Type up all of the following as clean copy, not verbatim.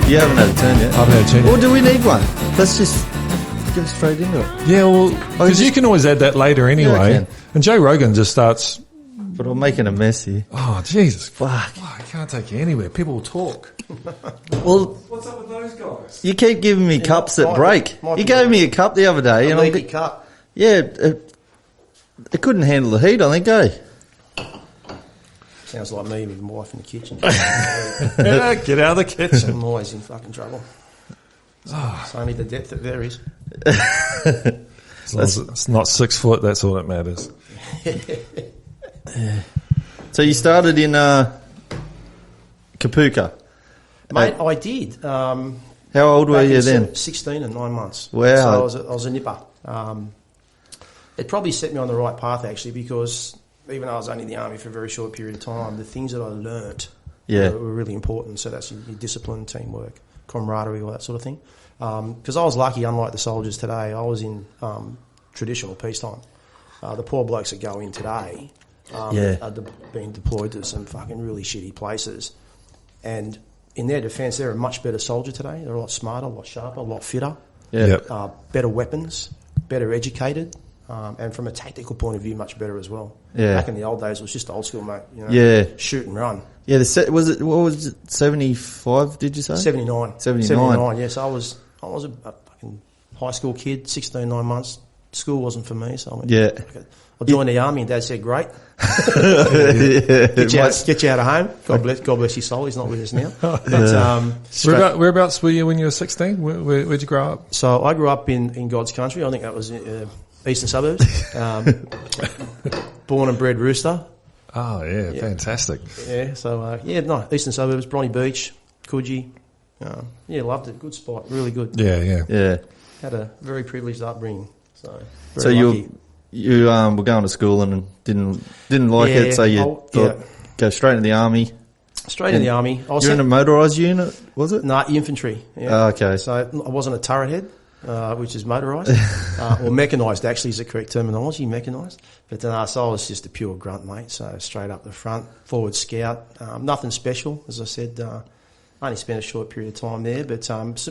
You haven't had a turn yet. I haven't had a turn Or yet. do we need one? Let's just get straight into it. Yeah, well, because you can always add that later Yeah, I anyway. can. And Joe Rogan just starts, But I'm making a mess here. oh, Jesus. Fuck. Oh, I can't take you anywhere. People will talk. Well, What's up with those guys? you keep giving me cups that might break. be- might You be gave right. me a cup the other day. A And leaky cup. yeah, it couldn't handle the heat, I think, Sounds like me with my wife in the kitchen. Yeah, get out of the kitchen. I'm always in fucking trouble. It's only the depth that varies. As long as it's not 6 foot, that's all that matters. So you started in Kapuka. Mate, I did. How old were Back you in then? 16 and 9 months. Wow. So I was a nipper. It probably set me on the right path, actually, because even though I was only in the army for a very short period of time, the things that I learnt were really important. So that's your discipline, teamwork, camaraderie, all that sort of thing. Because I was lucky, unlike the soldiers today, I was in traditional peacetime. The poor blokes that go in today are being deployed to some fucking really shitty places. And in their defence, they're a much better soldier today. They're a lot smarter, a lot sharper, a lot fitter, better weapons, better educated, and from a tactical point of view, much better as well. Yeah. Back in the old days, it was just old school, mate. You know, shoot and run. Yeah, what was it, 75, did you say? 79. 79. Yes, I was a fucking high school kid, 16, 9 months. School wasn't for me, so I went, I joined the army, and Dad said, great. Get you out of home. God bless his soul. He's not with us now. But, Whereabouts were you when you were 16? Where'd you grow up? so I grew up in God's country. I think that was eastern suburbs. Born and bred rooster. Oh, yeah, fantastic. Yeah, so eastern suburbs, Bronny Beach, Coogee. Loved it. Good spot, really good. Yeah. Had a very privileged upbringing. So you were going to school and didn't like it, so you thought go straight into the army. Straight in the army. You're in a motorised unit, was it? No, infantry. Yeah. Okay. So I wasn't a turret head, which is motorised, or mechanised. Actually, is the correct terminology, mechanised. But so I was just a pure grunt, mate. So straight up the front, forward scout. Nothing special, as I said. Only spent a short period of time there, but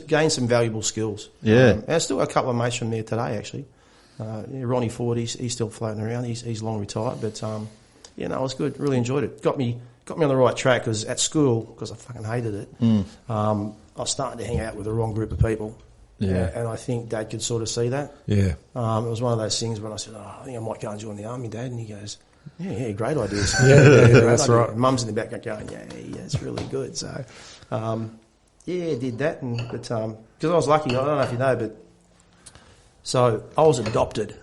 gained some valuable skills. Yeah. And I still got a couple of mates from there today, actually. Ronnie Ford, he's still floating around. He's long retired, but it was good. Really enjoyed it. Got me on the right track because at school, because I fucking hated it, I was starting to hang out with the wrong group of people. Yeah. And I think Dad could sort of see that. Yeah. It was one of those things when I said, I think I might go and join the army, Dad. And he goes, yeah, great ideas. That's right. And Mum's in the back going, yeah, it's really good. So, did that. But because I was lucky, I don't know if you know, but so I was adopted.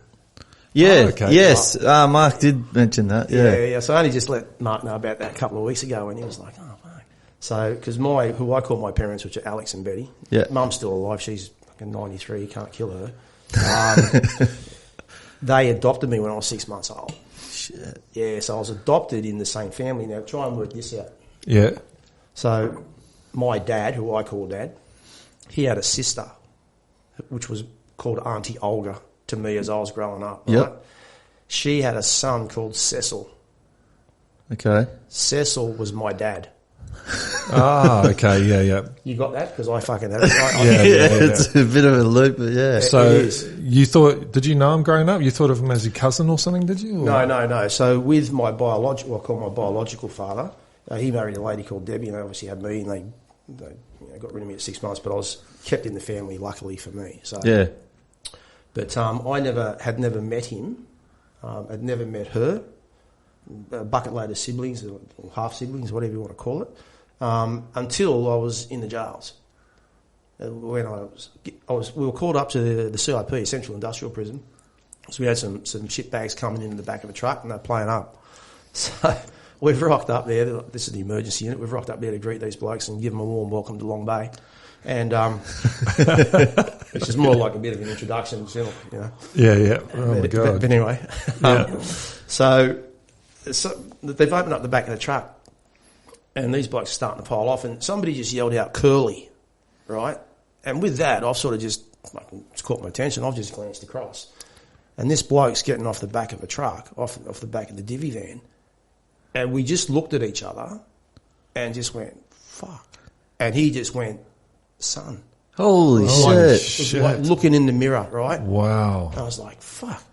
Yeah. Oh, okay. Yes. Mark did mention that. Yeah. So I only just let Mark know about that a couple of weeks ago, and he was like, oh, fuck. So, because who I call my parents, which are Alex and Betty, Mum's still alive, she's fucking 93, you can't kill her. They adopted me when I was 6 months old. Shit. Yeah, so I was adopted in the same family. Now, try and work this out. Yeah. So, my dad, who I call Dad, he had a sister, which was called Auntie Olga to me as I was growing up. Right? Yep. She had a son called Cecil. Okay. Cecil was my dad. Okay, yeah. You got that? Because I fucking had it. It's a bit of a loop, but yeah. So did you know him growing up? You thought of him as your cousin or something, did you? Or? No. So with my biological father, he married a lady called Debbie, and they obviously had me, and they got rid of me at 6 months, but I was kept in the family, luckily for me. So yeah. But I had never met him. I'd never met her. A bucket load of siblings, or half siblings, whatever you want to call it, until I was in the jails. When we were called up to the CIP, Central Industrial Prison. So we had some shit bags coming into the back of a truck, and they're playing up. So we've rocked up there. This is the emergency unit. We've rocked up there to greet these blokes and give them a warm welcome to Long Bay. And which is more like a bit of an introduction, you know. Yeah. Oh my God. But anyway, so they've opened up the back of the truck, and these blokes are starting to pile off, and somebody just yelled out "Curly," right? And with that, I've sort of it's caught my attention. I've just glanced across, and this bloke's getting off the back of a truck, off the back of the divvy van, and we just looked at each other, and just went "fuck," and he just went son. Holy shit. It was like looking in the mirror, right? Wow. I was like, fuck.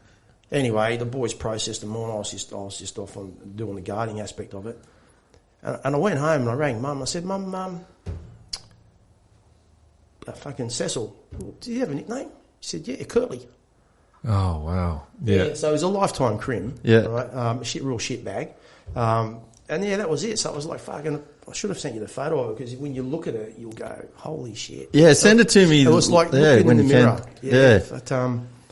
Anyway, the boys processed them all, and I was just off on doing the guarding aspect of it. And I went home and I rang Mum. I said, Mum, fucking Cecil, do you have a nickname? She said, yeah, Curly. Oh, wow. Yeah. So it was a lifetime crim. Yeah. Right? Real shit bag. And yeah, that was it. So I was like, fucking, I should have sent you the photo of it, because when you look at it, you'll go, holy shit. Yeah, send it to me. It was like looking in the mirror. Yeah. But,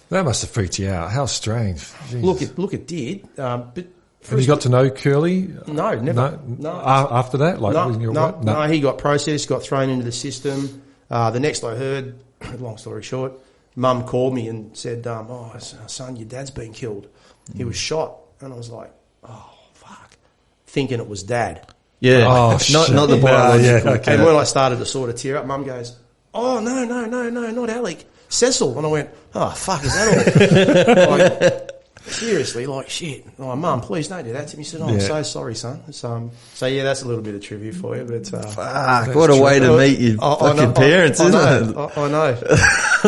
that must have freaked you out. How strange. Jeez. Look, it did. But and you got to know Curly? No, never. No. After that? No, he got processed, got thrown into the system. The next I heard, long story short, Mum called me and said, oh, son, your dad's been killed. He was shot. And I was like, oh, fuck. Thinking it was Dad. Yeah. Oh, not the biological. Okay. And when I started to sort of tear up, Mum goes, oh, no, not Alec. Cecil. And I went, oh, fuck, is that all? Like, seriously, like, shit. Oh, Mum, please don't do that to me. He said, oh, I'm so sorry, son. So yeah, that's a little bit of trivia for you. But fuck, what a way to meet your fucking parents, isn't it? I know.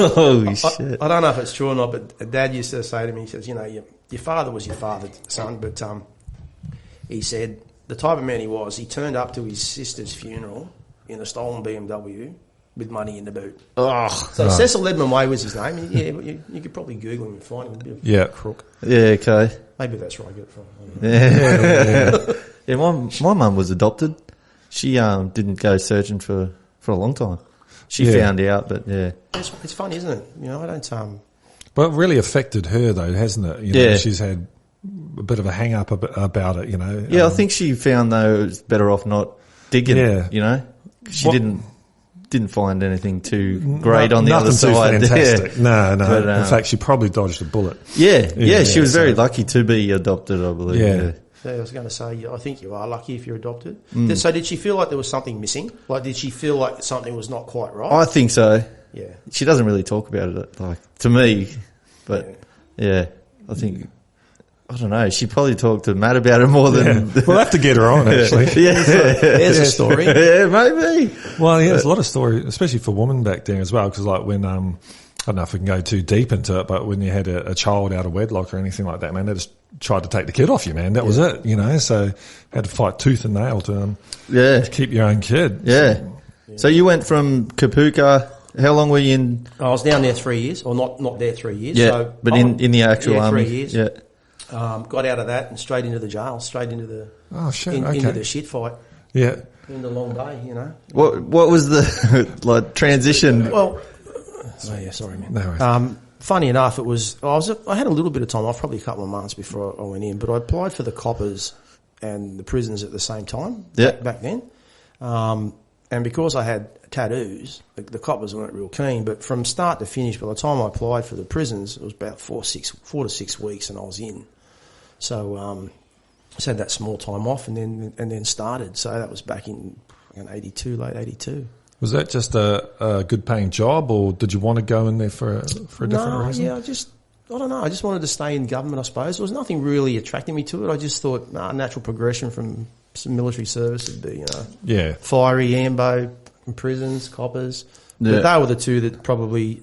Holy shit. I don't know if it's true or not, but Dad used to say to me, he says, your father was your father, son, but he said the type of man he was, he turned up to his sister's funeral in a stolen BMW with money in the boot. Oh, so Cecil Edmund Way was his name. Yeah, but you could probably Google him and find him. A bit of a crook. Yeah, okay. Maybe that's where I get it from. Yeah, my mum was adopted. She didn't go searching for a long time. She found out, but yeah. It's funny, isn't it? You know, I don't... But it really affected her, though, hasn't it? You know, she's had a bit of a hang-up about it, you know. Yeah, I think she found, though, it was better off not digging, you know. She didn't find anything too great on the other side. Nothing too fantastic. Yeah. No. But, in fact, she probably dodged a bullet. Yeah, she was very lucky to be adopted, I believe. Yeah, I was going to say, I think you are lucky if you're adopted. So did she feel like there was something missing? Like, did she feel like something was not quite right? I think so. Yeah. She doesn't really talk about it, like, to me. But, I think... I don't know. She probably talked to Matt about it more than... We'll have to get her on, actually. There's a story. Yeah, maybe. Well, there's a lot of story, especially for women back then as well, because like when, I don't know if we can go too deep into it, but when you had a child out of wedlock or anything like that, man, they just tried to take the kid off you, man. That was it, you know, so had to fight tooth and nail to keep your own kid. Yeah. So you went from Kapuka... How long were you in... I was down there 3 years, or not there 3 years. Yeah, so but in the actual army. 3 years. Yeah. Got out of that and straight into the jail, straight into the into the shit fight. Yeah, in the long day, you know. What was the like transition? Well, sorry, man. No funny enough, it was I had a little bit of time off, probably a couple of months before I went in, but I applied for the coppers and the prisons at the same time. Back then, and because I had tattoos, the coppers weren't real keen. But from start to finish, by the time I applied for the prisons, it was about 4 to 6 weeks, and I was in. So just had that small time off, and then started. So that was back in 82, late 82. Was that just a good paying job, or did you want to go in there for a different reason? Yeah, I don't know. I just wanted to stay in government, I suppose. There was nothing really attracting me to it. I just thought, natural progression from some military service would be, fiery, ambo, prisons, coppers. Yeah. But they were the two that probably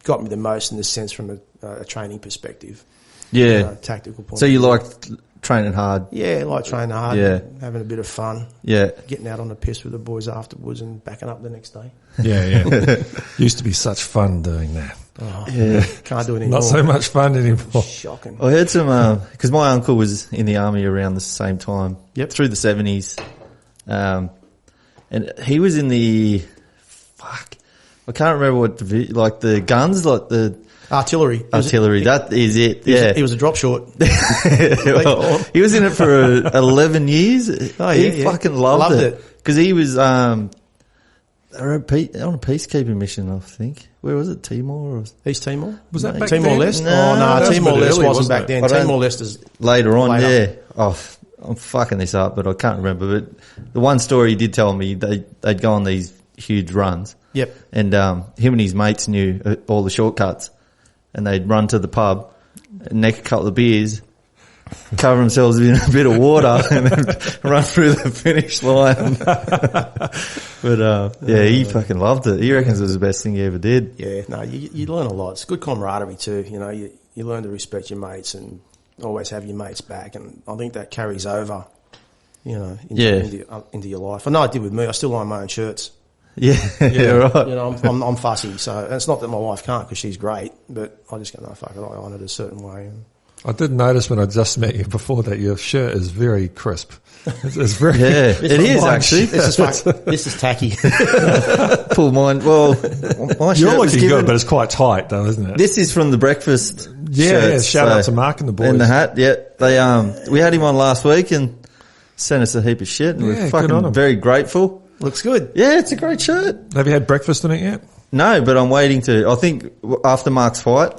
got me the most in the sense from a training perspective. Yeah. Tactical point. So you liked training hard? Yeah, I like training hard. Yeah. Having a bit of fun. Yeah. Getting out on the piss with the boys afterwards and backing up the next day. Yeah. Used to be such fun doing that. Oh, yeah. Can't do it anymore. Not so much fun anymore. Shocking. I heard some, because my uncle was in the army around the same time. Yep. Through the 70s. And he was in the, I can't remember what, like the guns, like the... Artillery. That is it. He was a drop short. Well, he was in it for 11 years. Oh, he fucking loved it. Because he was on a peacekeeping mission, I think. Where was it? Timor? East Timor? Was that back Timor-Leste? No, Timor-Leste wasn't back then. Timor-Leste is later on, yeah. Oh, I'm fucking this up, but I can't remember. But the one story he did tell me, they'd go on these huge runs. Yep. And him and his mates knew all the shortcuts. And they'd run to the pub, neck a couple of beers, cover themselves in a bit of water and then run through the finish line. But he fucking loved it. He reckons it was the best thing he ever did. Yeah, no, you learn a lot. It's good camaraderie too. You know, you learn to respect your mates and always have your mates back, and I think that carries over, you know, into your life. I know it did with me. I still iron my own shirts. Yeah, right. You know, I'm fussy, so and it's not that my wife can't because she's great, but I just go, no, fuck it, I iron it a certain way. I did notice when I just met you before that your shirt is very crisp. It's very, it is actually. This is tacky. Pull mine. Well, my shirt you're was looking given, good, but it's quite tight though, isn't it? This is from the breakfast. Yeah, shout out to Mark and the boys. And the hat, yeah. They we had him on last week and sent us a heap of shit, and we're fucking very grateful. Looks good. Yeah, it's a great shirt. Have you had breakfast in it yet? No, but I'm waiting to. I think after Mark's fight.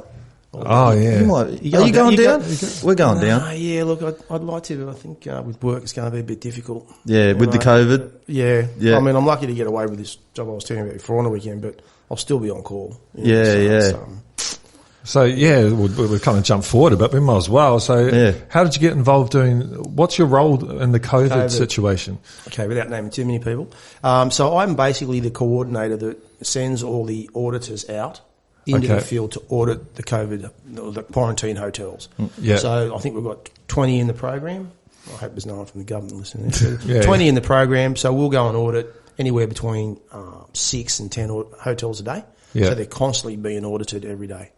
Oh yeah. Are you going down? We're going down. Yeah, look, I'd like to, but I think with work it's going to be a bit difficult. Yeah, with the COVID. Yeah. I mean, I'm lucky to get away with this job I was telling you about before on the weekend, but I'll still be on call. So we'll kind of jump forward a bit. We might as well. So how did you get involved what's your role in the COVID situation? Okay, without naming too many people. So I'm basically the coordinator that sends all the auditors out into the field to audit the COVID, the quarantine hotels. Yeah. So I think we've got 20 in the program. I hope there's no one from the government listening. 20 in the program. So we'll go and audit anywhere between 6 and 10 hotels a day. Yeah. So they're constantly being audited every day.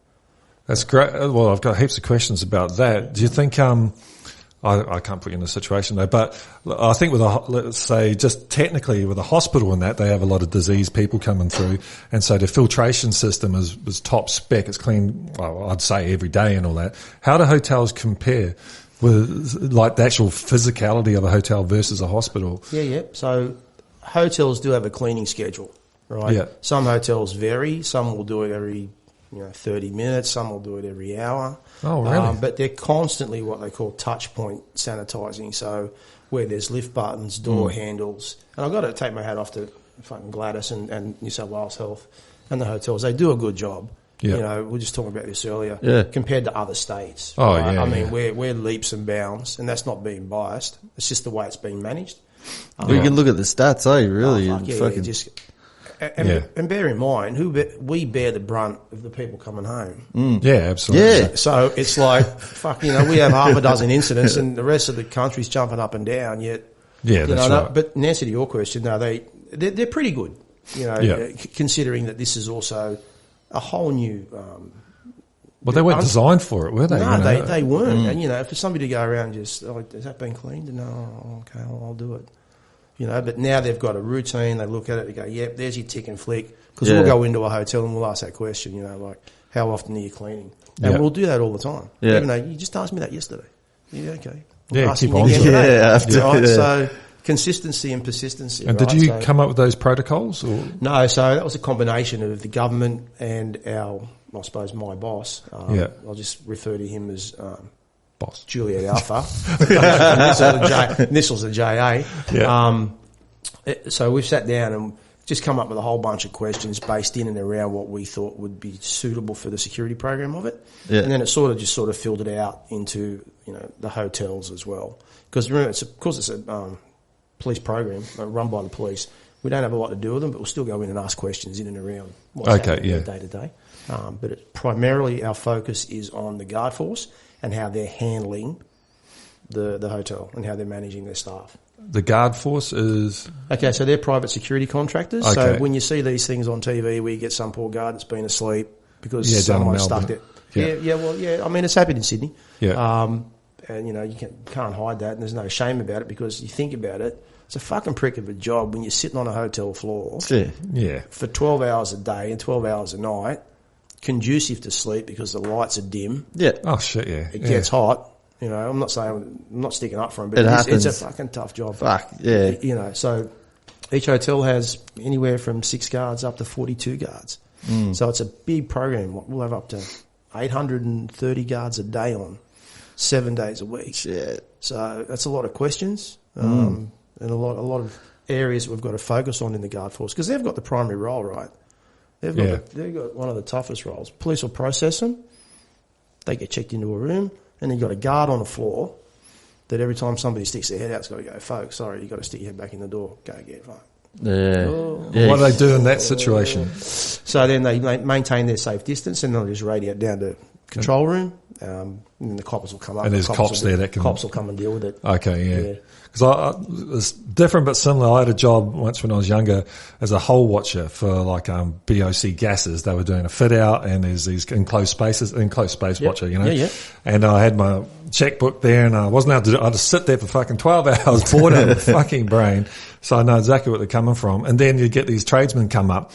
That's great. Well, I've got heaps of questions about that. Do you think, I can't put you in a situation though, but I think let's say just technically with a hospital and that, they have a lot of diseased people coming through. And so the filtration system is top spec. It's clean, well, I'd say every day and all that. How do hotels compare with like the actual physicality of a hotel versus a hospital? Yeah. So hotels do have a cleaning schedule, right? Yeah. Some hotels vary. Some will do it every 30 minutes. Some will do it every hour. Oh, really? But they're constantly what they call touch point sanitizing. So where there's lift buttons, door handles. And I've got to take my hat off to fucking Gladys and New South Wales Health and the hotels. They do a good job. Yeah. You know, we were just talking about this earlier. Yeah. Compared to other states. Oh, right? yeah. I mean, we're leaps and bounds, and that's not being biased. It's just the way it's being managed. You can look at the stats, really. And bear in mind, we bear the brunt of the people coming home. Yeah, absolutely. Yeah. So it's like, we have half a dozen incidents and the rest of the country's jumping up and down, yet. Yeah, that's right. But in answer to your question, no, they're pretty good, considering that this is also a whole new. Well, they weren't designed for it, were they? No, they weren't. And, for somebody to go around and just, has that been cleaned? No, okay, I'll do it. But now they've got a routine. They look at it. They go, "Yep, there's your tick and flick." Because we'll go into a hotel and we'll ask that question. Like, how often are you cleaning? And we'll do that all the time. Yeah. Even though you just asked me that yesterday. Yeah, okay. Keep on. So consistency and persistency. And did you come up with those protocols? Or? No. So that was a combination of the government and my boss. I'll just refer to him as. Boss. Juliet Alpha. Initials are JA. Yeah. So we've sat down and just come up with a whole bunch of questions based in and around what we thought would be suitable for the security program of it. Yeah. And then it sort of filtered out into, the hotels as well. Because remember, it's a police program run by the police. We don't have a lot to do with them, but we'll still go in and ask questions in and around what's happening day to day. But primarily our focus is on the guard force and how they're handling the hotel and how they're managing their staff. The guard force is? Okay, so they're private security contractors. Okay. So when you see these things on TV where you get some poor guard that's been asleep because someone stuck it. I mean, it's happened in Sydney. Yeah. And, you can't hide that, and there's no shame about it because you think about it, it's a fucking prick of a job when you're sitting on a hotel floor for 12 hours a day and 12 hours a night, conducive to sleep because the lights are dim. Yeah. Oh, shit, yeah. It gets hot. I'm not sticking up for them, but it's a fucking tough job. Fuck, yeah. So each hotel has anywhere from 6 guards up to 42 guards. So it's a big program. We'll have up to 830 guards a day on, 7 days a week. Shit. So that's a lot of questions, and a lot of areas we've got to focus on in the guard force because they've got the primary role, right? They've got one of the toughest roles. Police will process them. They get checked into a room, and then you've got a guard on the floor that every time somebody sticks their head out, it's got to go, folks, sorry, you've got to stick your head back in the door. Go get it. Yeah. What do they do in that situation? So then they maintain their safe distance, and they'll just radiate down to control room, and the coppers will come up. And there's cops there that can... Cops will come and deal with it. Okay, yeah. Because it's different but similar. I had a job once when I was younger as a hole watcher for like BOC gases. They were doing a fit out, and there's these enclosed space watcher, you know. Yeah. And I had my checkbook there, and I wasn't allowed to do it. I had to sit there for fucking 12 hours, bored out of the fucking brain. So I know exactly what they're coming from. And then you get these tradesmen come up,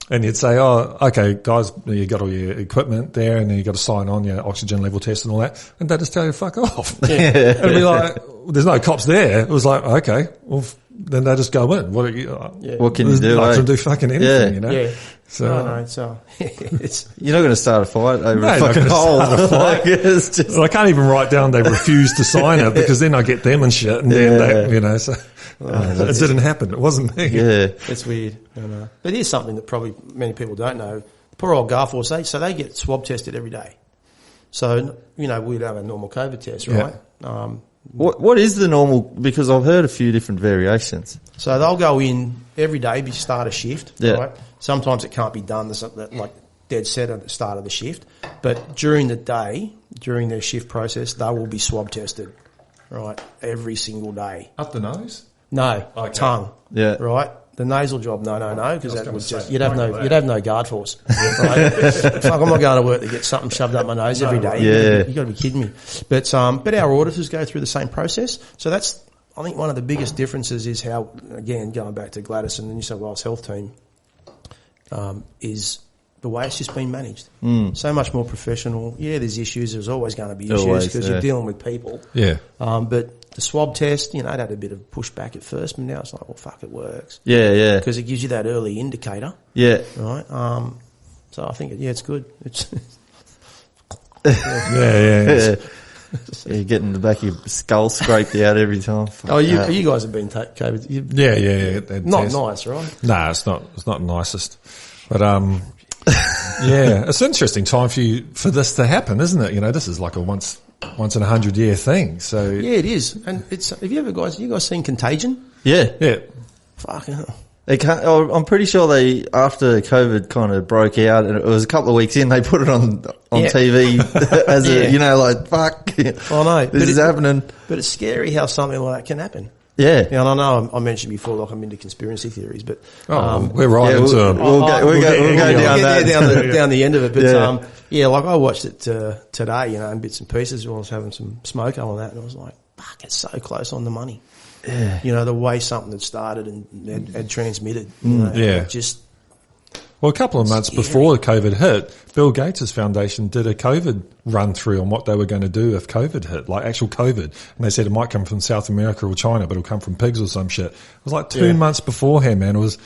and you'd say, oh, okay, guys, you got all your equipment there, and then you got to sign on your oxygen level test and all that. And they just tell you, fuck off. Yeah. It'd be like, there's no cops there. It was like, okay, well, then they just go in. What can you do? I can do fucking anything, you know? Yeah. So, you're not going to start a fight over a fucking hole. I can't even write down they refused to sign it, because then I get them and shit, and then they, you know, so it didn't happen. It wasn't me. Yeah. It's weird. I know. But here's something that probably many people don't know. Poor old Garforce, they get swab tested every day. So, you know, we'd have a normal COVID test, right? Yeah. What is the normal? Because I've heard a few different variations. So they'll go in every day, start a shift, yeah. right? Sometimes it can't be done like dead set at the start of the shift. But during the day, during their shift process, they will be swab tested, right? Every single day. Up the nose? No, tongue. Yeah. Right? The nasal job, no, because that was just you'd have no guard force. Right? It's like I'm not going to work to get something shoved up my nose every day. Yeah. You got to be kidding me. But our auditors go through the same process. So that's, I think, one of the biggest differences is how, again, going back to Gladys and the New South Wales Health Team, is the way it's just been managed. So much more professional. Yeah, there's issues. There's always going to be issues because you're dealing with people. Yeah. But the swab test, you know, it had a bit of pushback at first, but now it's like, well, fuck, it works. Yeah. Because it gives you that early indicator. Yeah. Right? So I think, it's good. It's Yeah. You're getting the back of your skull scraped out every time. You guys have been COVID. Yeah. Not nice, right? Nah, it's not the nicest. But, yeah, it's an interesting time for this to happen, isn't it? You know, this is like a once in 100-year thing. So yeah, it is. And have you guys seen Contagion? Yeah. Fucking hell. I'm pretty sure after COVID kind of broke out, and it was a couple of weeks in, they put it on TV as a, you know, like, fuck. I know. This is happening. But it's scary how something like that can happen. Yeah. And I know I mentioned before, like, I'm into conspiracy theories, but we're right into them. We'll go down the end of it. But like I watched it today, you know, in bits and pieces while I was having some smoke on that, and I was like, fuck, it's so close on the money. Yeah. You know, the way something had started and had transmitted. You know, Well, a couple of months before COVID hit, Bill Gates' foundation did a COVID run through on what they were going to do if COVID hit, like actual COVID. And they said it might come from South America or China, but it'll come from pigs or some shit. It was like 2 months beforehand, man. It was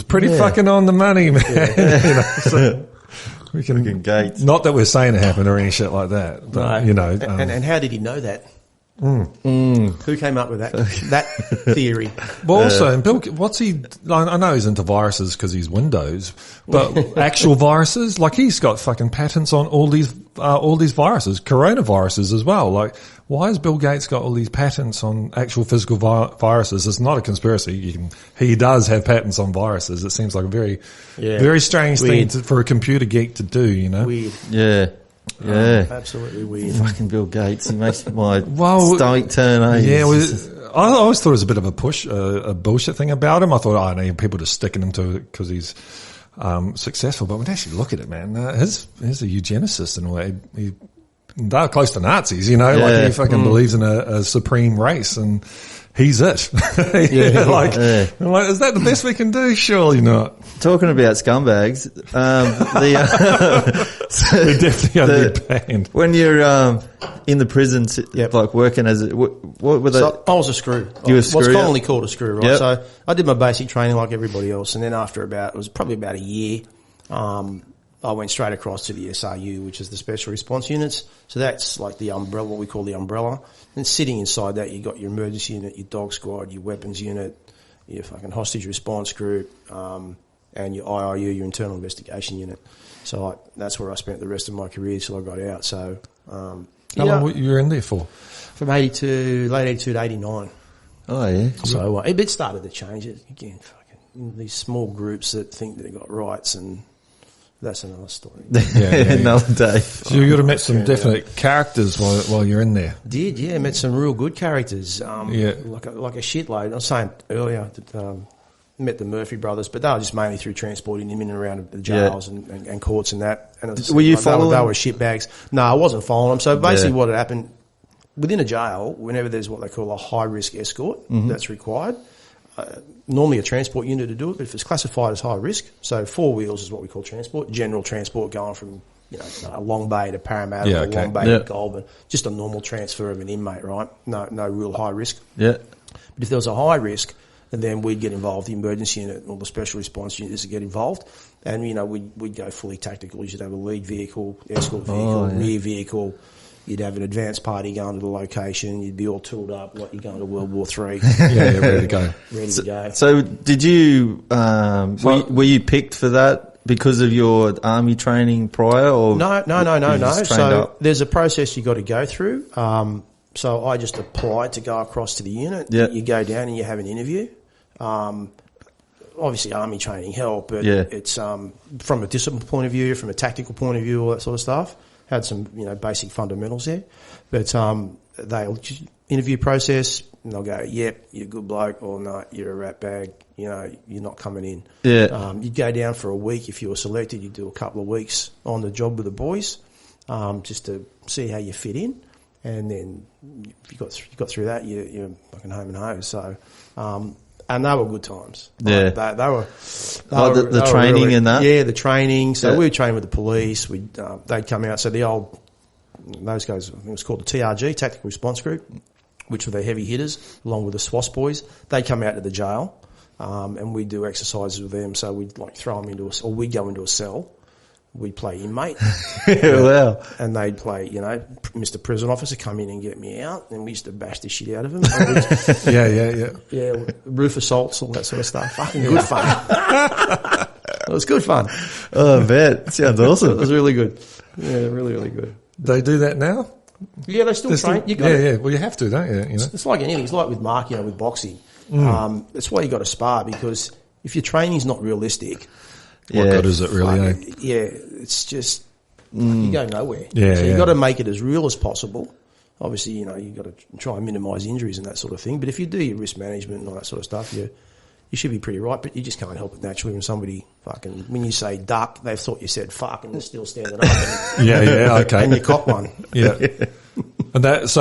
pretty fucking on the money, man. You know, so we can Gates. Not that we're saying it happened or any shit like that, but you know. And how did he know that? Who came up with that theory? Well, also, and Bill, I know he's into viruses because he's Windows, but actual viruses, like he's got fucking patents on all these viruses, coronaviruses as well. Like, why has Bill Gates got all these patents on actual physical viruses? It's not a conspiracy. He does have patents on viruses. It seems like a very strange thing for a computer geek to do, you know? Weird. Yeah. Yeah. Absolutely weird. Fucking Bill Gates. He makes my stomach turn. Yeah, I always thought it was a bit of a bullshit thing about him. I thought, I know people just sticking him to it because he's successful. But when you actually look at it, man, he's a eugenicist and all that. They're close to Nazis, you know, like he fucking believes in a supreme race and he's it. Like, is that the best we can do? Surely not. Talking about scumbags, they're definitely only banned. When you're in the prison, like working as what were they? So I was a screw. You were a screw, what's commonly called a screw, right? Yep. So I did my basic training like everybody else, and then after it was probably about a year, I went straight across to the SRU, which is the Special Response Units. So that's like the umbrella, what we call the umbrella. And sitting inside that, you got your emergency unit, your dog squad, your weapons unit, your fucking hostage response group, and your IIU, your internal investigation unit. So that's where I spent the rest of my career till I got out. So, How long were you in there for? From late 82 to 89. Oh, yeah. So it started to change. Again, fucking these small groups that think they've got rights, and that's another story. Another day. So you would have met some definite characters while you're in there. Met some real good characters. Like a shitload. I was saying earlier that met the Murphy brothers, but they were just mainly through transporting them in and around the jails and courts and that. And were you following? They were shitbags. No, I wasn't following them. So basically, what had happened within a jail, whenever there's what they call a high risk escort that's required. Normally a transport unit to do it, but if it's classified as high risk, so 4 wheels is what we call transport, general transport going from Long Bay to Parramatta, or Long Bay to Goulburn, just a normal transfer of an inmate, right? No real high risk. Yeah. But if there was a high risk, then we'd get involved, the emergency unit or the special response units would get involved, and we'd go fully tactical. You'd have a lead vehicle, escort vehicle, rear vehicle. You'd have an advance party going to the location. You'd be all tooled up like you're going to World War III. Ready to go. Ready to go. So did you, were you picked for that because of your army training prior? Or No. So there's a process you got to go through. So I just applied to go across to the unit. Yeah. You go down and you have an interview. Obviously army training helped, but it's from a discipline point of view, from a tactical point of view, all that sort of stuff. Had some, basic fundamentals there. But they'll just interview process, and they'll go, yep, you're a good bloke, or no, you're a rat bag, you're not coming in. Yeah. You'd go down for a week. If you were selected, you'd do a couple of weeks on the job with the boys, just to see how you fit in. And then if you got through that, you're fucking home and home. So, and they were good times. Yeah. They were the training really, and that? Yeah, the training. So we were training with the police. They'd come out. So those guys, I think it was called the TRG, Tactical Response Group, which were the heavy hitters, along with the SWAS boys. They'd come out to the jail, and we'd do exercises with them. So we'd throw them or we'd go into a cell. We'd play inmate. Wow. And they'd play, Mr. Prison Officer, come in and get me out. And we used to bash the shit out of him. Yeah, roof assaults, all that sort of stuff. Fucking good fun. It was good fun. Oh, I bet. Sounds awesome. It was really good. Yeah, really, really good. They do that now? Yeah, they still train. Well, you have to, don't you? It's like anything. It's like with Mark, with boxing. That's why you got to spar, because if your training's not realistic, what good is it really? It's just you go nowhere. Yeah, so you got to make it as real as possible. Obviously, you got to try and minimise injuries and that sort of thing. But if you do your risk management and all that sort of stuff, you should be pretty right. But you just can't help it naturally when somebody when you say duck, they've thought you said fuck, and they're still standing up. Okay. And you cop one. Yeah. And there's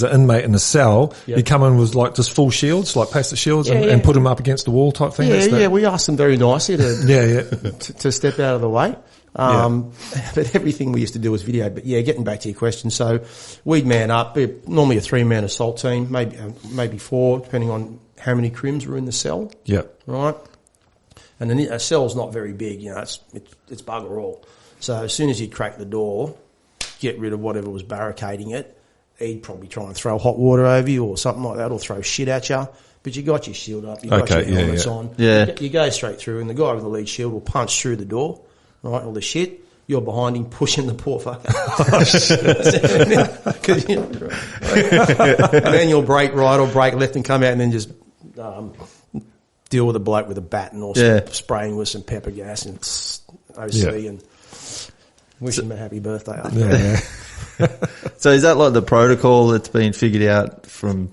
an inmate in a cell. Yep. You come in with just full shields, like plastic shields, and put them up against the wall type thing. Yeah. We asked them very nicely to step out of the way. But everything we used to do was video. But getting back to your question, so we'd man up. Normally a 3-man assault team, maybe 4, depending on how many crims were in the cell. Yeah. Right. And then a cell's not very big. It's bugger all. So as soon as you crack the door, get rid of whatever was barricading it. He'd probably try and throw hot water over you or something like that, or throw shit at you. But you got your shield up, you got your helmets on. Yeah. You go straight through, and the guy with the lead shield will punch through the door, right, all the shit. You're behind him, pushing the poor fucker. And then you'll break right or break left and come out and then just deal with a bloke with a baton or spraying with some pepper gas and OC and wish him a happy birthday after that. So is that like the protocol that's been figured out from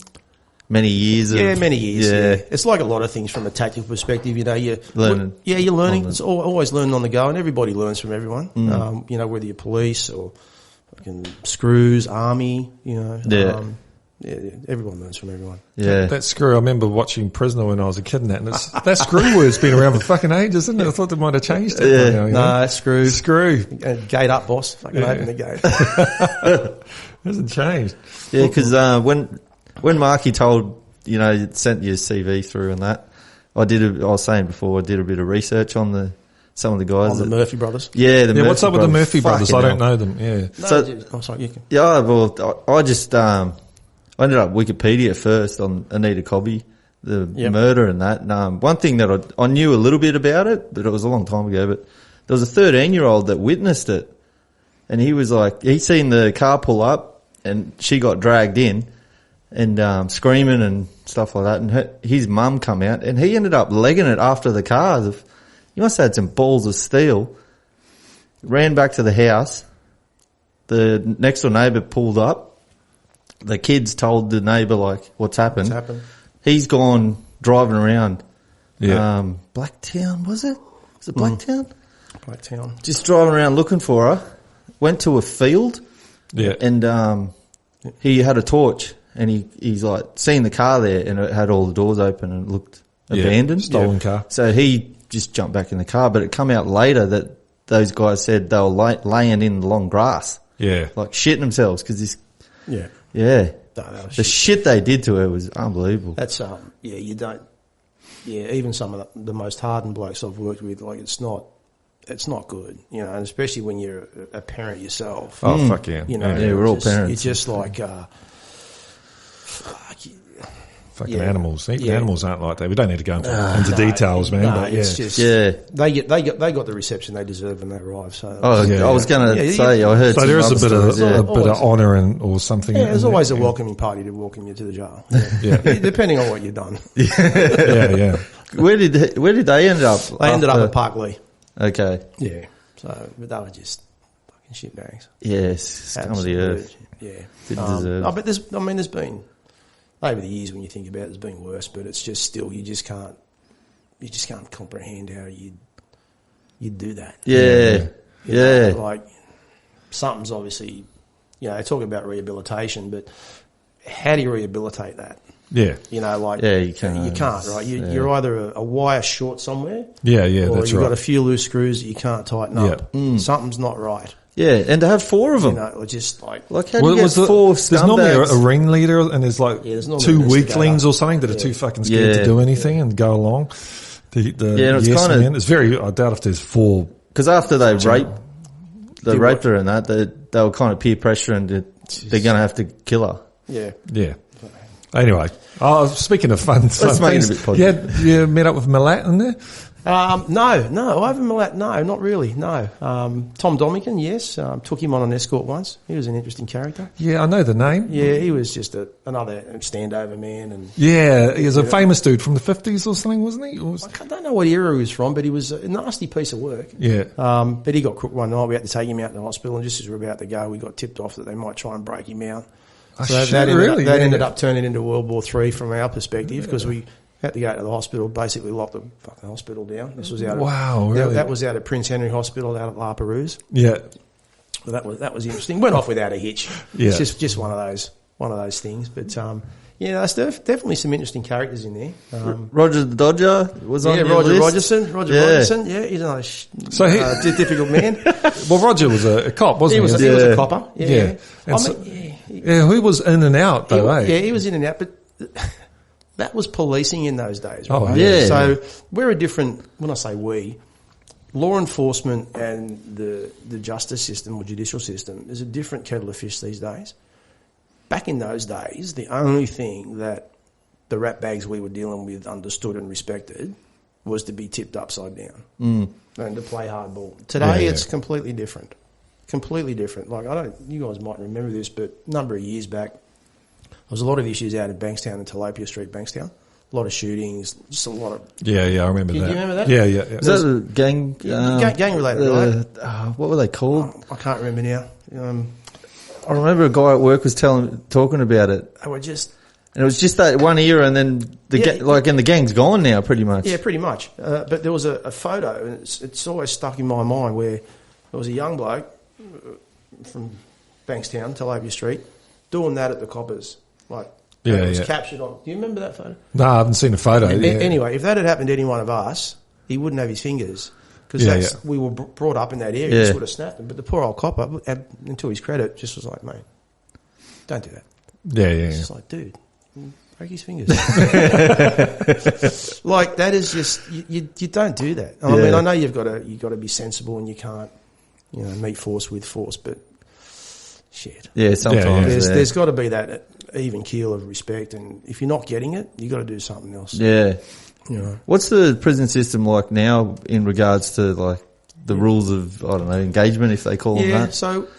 many years? Many years. Yeah. It's like a lot of things from a tactical perspective. You're learning. You're learning. It's always learning on the go, and everybody learns from everyone. Whether you're police or fucking screws, army. Everyone learns from everyone. Yeah. That screw, I remember watching Prisoner when I was a kid and that screw word's been around for fucking ages, isn't it? I thought they might have changed it. No, that's screw. Screw. Gate up, boss. Fucking open the gate. Hasn't changed. Yeah, because when Marky sent your CV through and that, I was saying before, I did a bit of research on some of the guys. On the Murphy brothers? Yeah, the Murphy what's up with the Murphy brothers? I don't know them, sorry, you can. Yeah, well, I just, I ended up Wikipedia first on Anita Cobby, the murder and that. And, one thing that I knew a little bit about it, but it was a long time ago, but there was a 13-year-old that witnessed it. and he was like, he seen the car pull up, and she got dragged in, and screaming and stuff like that, and his mum come out, and he ended up legging it after the car. He must have had some balls of steel. Ran back to the house. The next door neighbour pulled up. The kids told the neighbour, like, what's happened. He's gone driving around. Yeah. Blacktown, was it? Was it Blacktown? Blacktown. Just driving around looking for her. Went to a field. Yeah. And he had a torch, and he's like seen the car there, and it had all the doors open and it looked abandoned. Stolen car. So he just jumped back in the car, but it come out later that those guys said they were laying in the long grass. Yeah. Like shitting themselves because this. Yeah. Yeah. No, the shit they did to her was unbelievable. That's, you don't, even some of the most hardened blokes I've worked with, like, it's not good, you know, and especially when you're a parent yourself. Oh, fuck yeah. You know, we're all parents. You're just like, fucking animals. Even animals aren't like that. We don't need to go into details, man. But it's just, they got the reception they deserve when they arrive. So I was going to say, I heard. So there is a bit of honour or something. Yeah, there's always a welcoming party to welcome you to the jail. Yeah, depending on what you've done. Yeah. Where did they end up? They ended up at Park Lee. Okay. Yeah. So, but they were just fucking shitbags. Yes, scum of the earth. Yeah. Didn't deserve. But there's been. Over the years, when you think about it, there's been worse, but it's just still, you just can't comprehend how you'd do that. Yeah. You know, like, something's obviously, you know, they talk about rehabilitation, but how do you rehabilitate that? Yeah. You know, like, you can't. You can't, right? You're either a wire short somewhere. Yeah, or that's you've right. got a few loose screws that you can't tighten up. Something's not right. Yeah, and to have four of them. You know, just like how do you get four scumbags? There's normally a ringleader, and there's like there's two weaklings or something that are too fucking scared to do anything and go along. It's very. I doubt if there's four. Because after they raped her and that, they were kind of peer pressure, and they're going to have to kill her. Yeah. Anyway, speaking of fun, let's make it a bit positive. You met up with Malat in there? No, I haven't Malat. No, not really. No. Tom Domican, yes. Took him on an escort once. He was an interesting character. Yeah, I know the name. Yeah, he was just another standover man. And yeah, he was a famous dude from the 50s or something, wasn't he? I don't know what era he was from, but he was a nasty piece of work. Yeah. But he got crooked one night. We had to take him out to the hospital, and just as we were about to go, we got tipped off that they might try and break him out. So that ended up turning into World War III from our perspective, because we had to go to the hospital, basically locked the fucking hospital down. This was that was out at Prince Henry Hospital out at La Perouse. Yeah. Well, that was interesting. Went off without a hitch. Yeah. It's just one of those things. But there's definitely some interesting characters in there. Roger the Dodger was on your list. Roger Rogerson. Yeah, he's another difficult man. Well, Roger was a cop, wasn't he? He was a copper. Yeah. He was in and out though, eh? Yeah, he was in and out, but that was policing in those days, right? Oh, yeah. So we're a different, when I say we, law enforcement and the justice system or judicial system is a different kettle of fish these days. Back in those days, the only thing that the rat bags we were dealing with understood and respected was to be tipped upside down and to play hardball. Today, it's completely different. Completely different. Like, you guys might remember this, but a number of years back, there was a lot of issues out in Bankstown and Tilapia Street, Bankstown. A lot of shootings, just a lot of... Yeah, I remember that. Do you remember that? Yeah. Is that a gang... gang-related, right? What were they called? I can't remember now. I remember a guy at work was talking about it. They were just... And it was just that one era, and then and the gang's gone now, pretty much. Yeah, pretty much. But there was a photo, and it's always stuck in my mind, where there was a young bloke from Bankstown, Tilapia Street, doing that at the coppers. Like, it was captured on... Do you remember that photo? No, I haven't seen a photo. Anyway, if that had happened to any one of us, he wouldn't have his fingers. Because we were brought up in that area, just would have snapped them. But the poor old copper, and to his credit, just was like, mate, don't do that. Yeah. It's just like, dude, break his fingers. Like, that is just... You don't do that. I mean, I know you've got to be sensible, and you can't, meet force with force, but... Shit. Yeah, sometimes. There's got to be that even keel of respect, and if you're not getting it, you got to do something else. Yeah. What's the prison system like now in regards to like the rules of, I don't know, engagement, if they call them that. So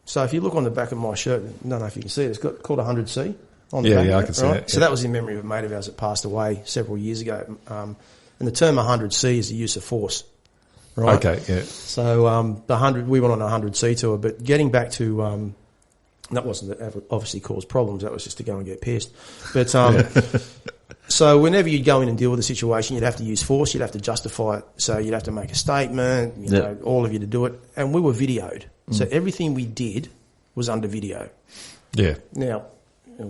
so if you look on the back of my shirt, I don't know if you can see it, it's called 100C on the back. Yeah, I can see it. So that was in memory of a mate of ours that passed away several years ago. And the term 100C is the use of force. Right? Okay, yeah. So we went on a 100C tour, but getting back to that wasn't that obviously caused problems. That was just to go and get pissed. But so whenever you'd go in and deal with a situation, you'd have to use force. You'd have to justify it. So you'd have to make a statement. You know, all of you to do it, and we were videoed. So everything we did was under video. Yeah. Now,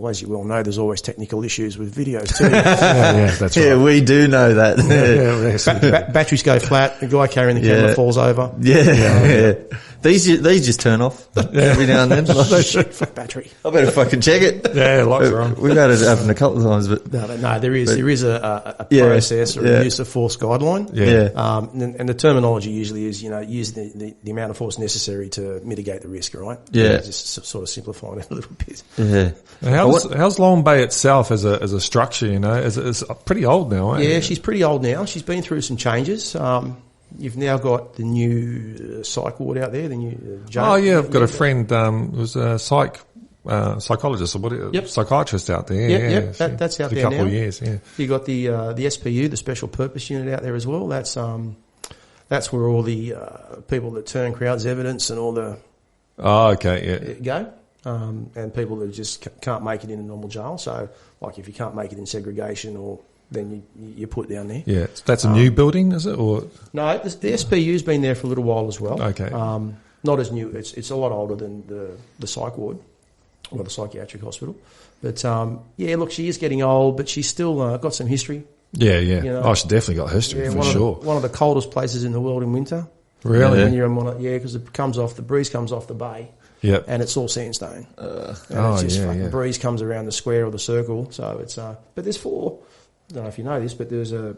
as you well know, there's always technical issues with videos too. That's right. Yeah, we do know that. Batteries go flat. The guy carrying the camera falls over. Yeah. These just turn off every now and then. Fuck battery. I better fucking check it. Yeah, lights are on. We've had it happen a couple of times, but No, there is a process or a use of force guideline. Yeah. And the terminology usually is, use the amount of force necessary to mitigate the risk, right? Yeah. Just sort of simplifying it a little bit. yeah. How's Long Bay itself as a structure? It's pretty old now. Yeah, she's pretty old now. She's been through some changes. You've now got the new psych ward out there. The new. I've got a friend who's a psychologist or psychiatrist out there. Yep. That's out there now. A couple of years. Yeah. You got the SPU, the Special Purpose Unit, out there as well. That's where all the people that turn crowds evidence and all the go. And people that just can't make it in a normal jail. So, like if you can't make it in segregation, then you're put down there. Yeah, that's a new building, is it? Or no, the SPU's been there for a little while as well. Okay, not as new. It's a lot older than the psych ward or the psychiatric hospital. But look, she is getting old, but she's still got some history. Yeah. She's definitely got history for sure. One of the coldest places in the world in winter. Really? When you're in because the breeze comes off the bay. Yep. And it's all sandstone. The breeze comes around the square or the circle. So it's but there's 4. I don't know if you know this, but there's the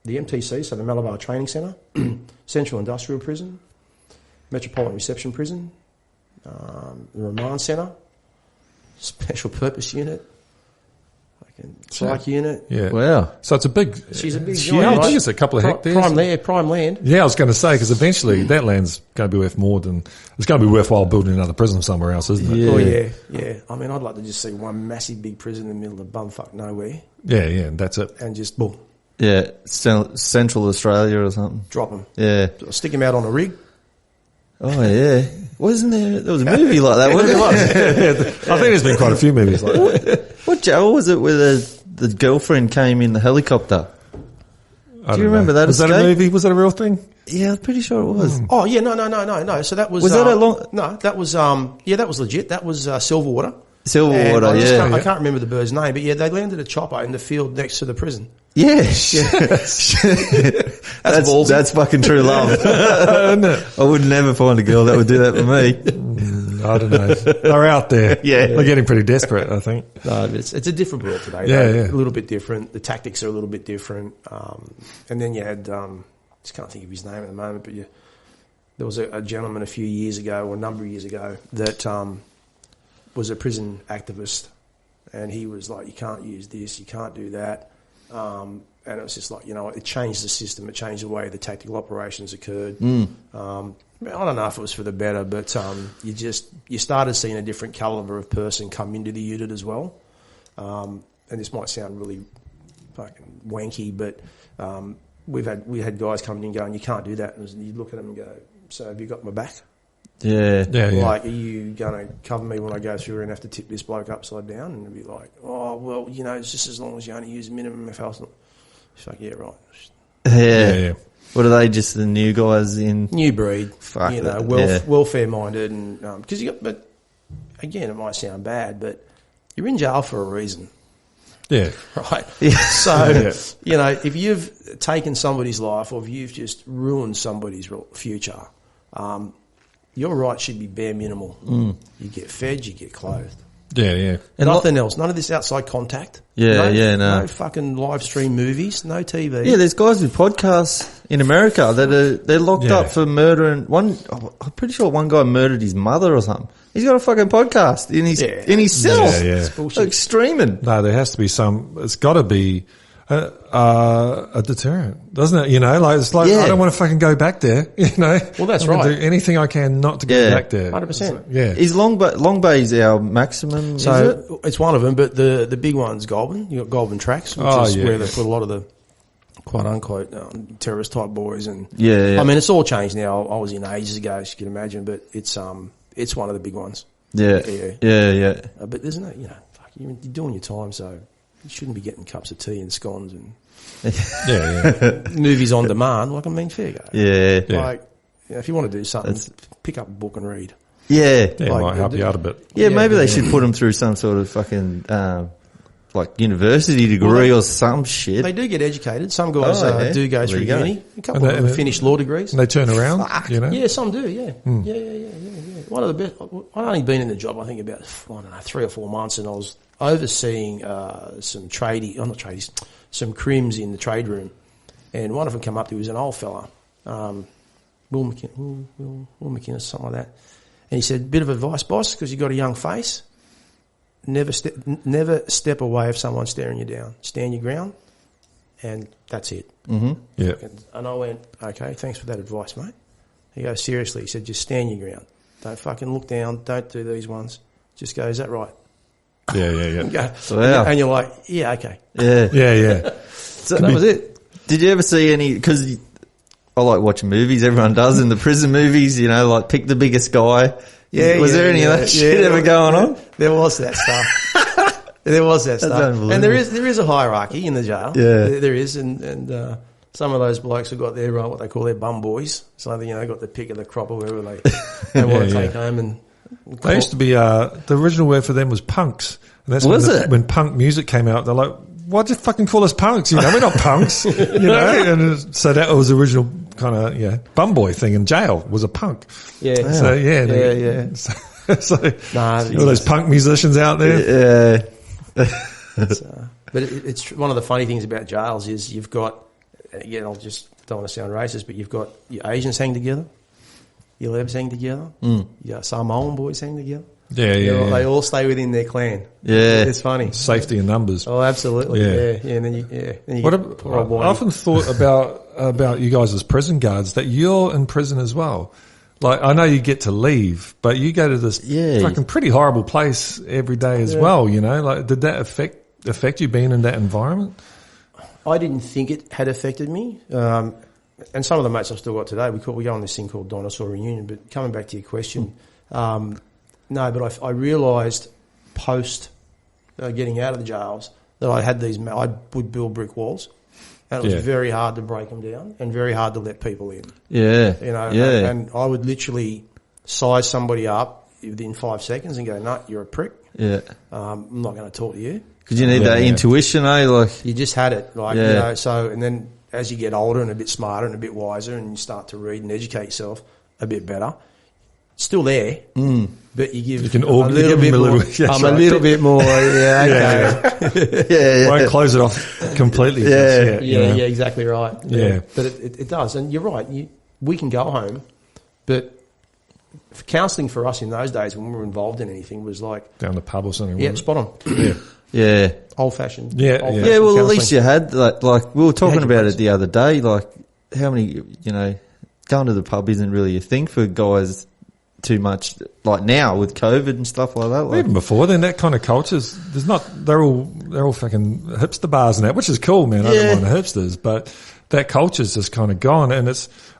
MTC, so the Malabar Training Centre, Central Industrial Prison, Metropolitan Reception Prison, the Remand Centre, Special Purpose Unit, psych unit. Yeah. Wow. So it's a big. She's a big. I think it's a couple of hectares. Prime land. Yeah, I was going to say because eventually that land's going to be worth more than it's going to be worthwhile building another prison somewhere else, isn't it? Yeah. Oh yeah. I mean, I'd like to just see one massive big prison in the middle of bumfuck nowhere. Yeah, and that's it. And just boom. Yeah, Central Australia or something. Drop them. Yeah. Stick them out on a rig. Oh yeah. Wasn't there was a movie like that, wasn't there? I think there's been quite a few movies like that. What jail was it where the girlfriend came in the helicopter? Do you remember that? Was that a movie? Was that a real thing? Yeah, I'm pretty sure it was. Oh yeah, no. So that was. Was that a long? No, that was that was legit. That was Silverwater. Silverwater, I can't remember the bird's name, but they landed a chopper in the field next to the prison. Yeah. That's fucking true love. I would never find a girl that would do that for me. I don't know. They're out there. Yeah. They're getting pretty desperate, I think. No, it's a different world today. Yeah. A little bit different. The tactics are a little bit different. And then you had, just can't think of his name at the moment, but there was a gentleman a few years ago, or a number of years ago, that was a prison activist. And he was like, you can't use this, you can't do that. And it was just like, it changed the system. It changed the way the tactical operations occurred. I don't know if it was for the better, but you started seeing a different caliber of person come into the unit as well. And this might sound really fucking wanky, but we had guys coming in going, you can't do that. And you look at them and go, so have you got my back? Yeah. Like, are you going to cover me when I go through and have to tip this bloke upside down? And be like, oh, well, it's just as long as you only use minimum if else not. She's like, yeah, right. Yeah. What are they, just the new guys in? New breed. Fuck welfare-minded. And because but again, it might sound bad, but you're in jail for a reason. Yeah. Right? Yeah. So, if you've taken somebody's life or if you've just ruined somebody's future, your rights should be bare minimal. You get fed, you get clothed. Yeah. And nothing else. None of this outside contact. No fucking live stream movies. No TV. Yeah, there's guys with podcasts in America that they're locked up for murdering I'm pretty sure one guy murdered his mother or something. He's got a fucking podcast in his cell. Yeah. It's bullshit. Like streaming. No, there has to be it's got to be A deterrent, doesn't it? You know, like it's like I don't want to fucking go back there. You know, well that's I'm right. Do anything I can not to go back there. 100%. Yeah, is Long Bay's our maximum? So is it? it's one of them, but the big one's Goulburn. You got Goulburn Tracks, which is where they put a lot of the quote unquote terrorist type boys, and I mean it's all changed now. I was in ages ago, as you can imagine, but it's one of the big ones. Yeah. But there's no, you're doing your time, so you shouldn't be getting cups of tea and scones and movies on demand. Like, I mean, fair go. Like, if you want to do something, pick up a book and read. It might help you out a bit. Maybe they should put them through some sort of fucking like university degree or some shit. They do get educated. Some guys do go through uni. A couple of them finish law degrees. And they turn around, you know? Yeah, some do, yeah. One of the best. I'd only been in the job, I think, about, 3 or 4 months, and I was overseeing some some crims in the trade room. And one of them come up, there was an old fella, Will McInnes, something like that. And he said, bit of advice, boss, because you got a young face. Never step away if someone's staring you down. Stand your ground, and that's it. Mm-hmm. Yeah. And I went, okay, thanks for that advice, mate. He goes, seriously, he said, just stand your ground. Don't fucking look down. Don't do these ones. Just go, is that right? Yeah. Wow. And you're like, yeah, okay. Yeah. So that was it. Did you ever see any, because I like watching movies, everyone does, in the prison movies, like pick the biggest guy. Was there any of that shit ever going on? There was that stuff. There was that stuff. And there is a hierarchy in the jail. Yeah. There is, and some of those blokes have got their, what they call their bum boys. So, got the pick of the crop or whatever they want to take home. And they used to be, the original word for them was punks. And that's when punk music came out, they're like, why'd you fucking call us punks? We're not punks. And so that was the original kind of, bum boy thing in jail was a punk. Yeah. So, all those punk musicians out there. But it's one of the funny things about jails is you've got, again, I just don't want to sound racist, but you've got your Asians hang together, your Lebs hang together, your Samoan boys hang together. They all stay within their clan. Yeah. It's funny. Safety in numbers. Oh, absolutely. Yeah. And then you I often thought about you guys as prison guards, that you're in prison as well. Like, I know you get to leave, but you go to this fucking pretty horrible place every day as well, Like, did that affect you being in that environment? I didn't think it had affected me. And some of the mates I've still got today, we go on this thing called Dinosaur Reunion. But coming back to your question, no, but I realised post getting out of the jails that I would build brick walls, and it was very hard to break them down and very hard to let people in. Yeah. And I would literally size somebody up within 5 seconds and go, no, you're a prick. Yeah. I'm not going to talk to you. Because you need that intuition, Like, you just had it, so, and then as you get older and a bit smarter and a bit wiser and you start to read and educate yourself a bit better, still there, but you can a little bit more. I'm a little bit more. Won't close it off completely. Exactly right. Yeah. But it does, and you're right. We can go home, but counselling for us in those days when we were involved in anything was like down the pub or something. Yeah, spot on. Yeah. Old fashioned. Yeah. Well, at least you had like we were talking about it the other day. Like, how many going to the pub isn't really a thing for guys too much, like now with COVID and stuff like that. Like, even before then, that kind of culture's they're all fucking hipster bars and that, which is cool, man. I don't mind the hipsters, but that culture's just kind of gone. And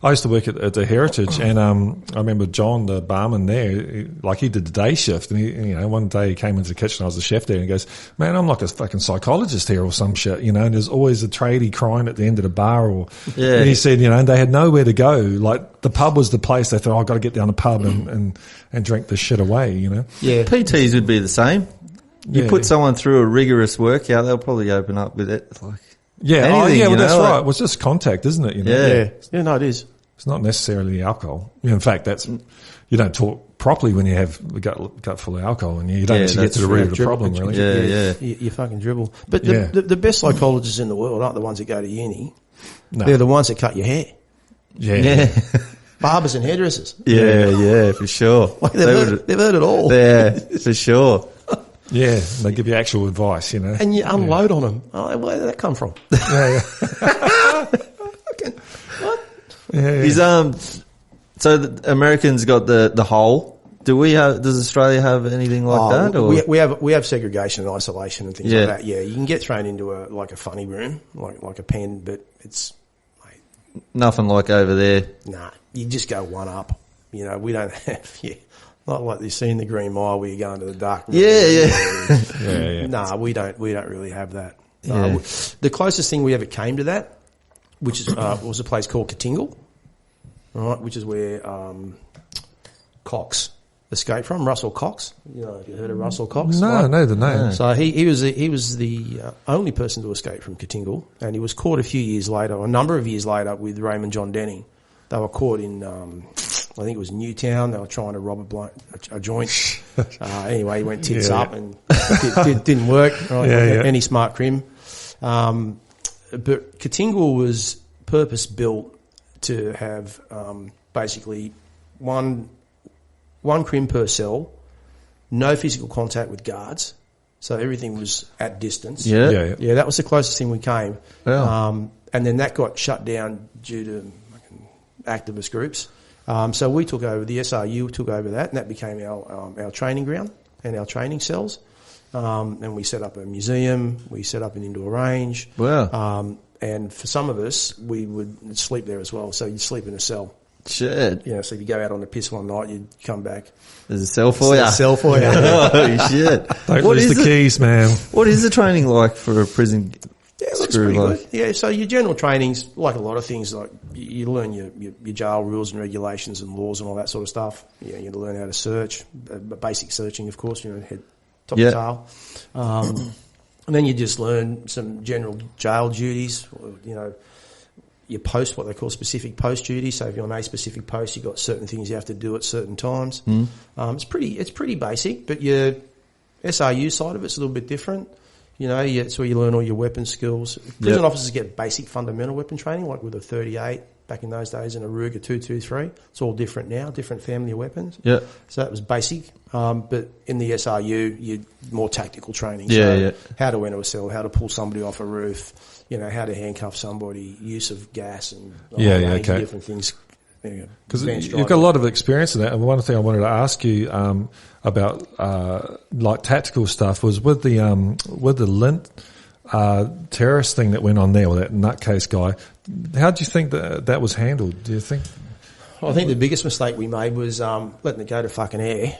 I used to work at the Heritage, and I remember John, the barman there, he did the day shift, and he, one day he came into the kitchen, I was the chef there, and he goes, man, I'm like a fucking psychologist here or some shit, and there's always a tradie crying at the end of the bar, and he said, and they had nowhere to go. Like, the pub was the place. They thought, I've got to get down the pub and drink this shit away, Yeah. PTs would be the same. You put someone through a rigorous workout, they'll probably open up with it. Like, anything, that's right. Well, it's just contact, isn't it? Yeah, no, it is. It's not necessarily alcohol. In fact, you don't talk properly when you have a gut full of alcohol, and you don't actually get to the root of the problem, really. You fucking dribble. But the best psychologists in the world aren't the ones that go to uni. No. They're the ones that cut your hair. Yeah. Barbers and hairdressers. Yeah, for sure. Like they've heard it all. Yeah, for sure. Yeah, they give you actual advice, you know. And you unload on them. Oh, where did that come from? What? Yeah. So the Americans got the hole. Does Australia have anything like that? Or? We have segregation and isolation and things like that. Yeah, you can get thrown into a funny room, like a pen, but it's nothing like over there. Nah, you just go one up. You know, we don't have not like you see in the Green Mile where you go into the dark room. Yeah. Nah, we don't really have that. The closest thing we ever came to that, which is was a place called Katingal, right, which is where Cox escaped from, Russell Cox. You know, have you heard of Russell Cox? No, I know the name. No. So he was the only person to escape from Katingal, and he was caught a number of years later, with Raymond John Denning. They were caught in, I think it was Newtown. They were trying to rob a joint. Anyway, he went tits up and didn't work. Right? Any smart crim. But Katingal was purpose built to have basically one crim per cell, no physical contact with guards, so everything was at distance. Yeah. That was the closest thing we came. Yeah. And then that got shut down due to activist groups. So we took over, the SRU took over that, and that became our training ground and our training cells. And we set up a museum, we set up an indoor range. Wow. And for some of us, we would sleep there as well. So you'd sleep in a cell. Shit. You know, so if you go out on the piss one night, you'd come back. There's a cell for you. There's a cell for you. Holy shit. Don't lose the keys, man. What is the training like for a prison Looks pretty good. Yeah, so your general training's like a lot of things, like you learn your jail rules and regulations and laws and all that sort of stuff. You know, you learn how to search, basic searching, of course, you know, head, top of tail. And then you just learn some general jail duties, you know, your post, what they call specific post duties. So if you're on a specific post, you've got certain things you have to do at certain times. It's pretty basic, but your SRU side of it's a little bit different. You know, it's where you learn all your weapon skills. Prison officers get basic fundamental weapon training, like with a 38 back in those days and a Ruger 223. It's all different now, different family of weapons. Yeah. So that was basic. But in the SRU, you more tactical training. How to enter a cell, how to pull somebody off a roof, you know, how to handcuff somebody, use of gas and different things. Because you've got a lot of experience in that, and one thing I wanted to ask you about, like tactical stuff, was with the Lint terrorist thing that went on there, or that nutcase guy. How do you think that was handled? Do you think? Well, I think the biggest mistake we made was letting it go to fucking air.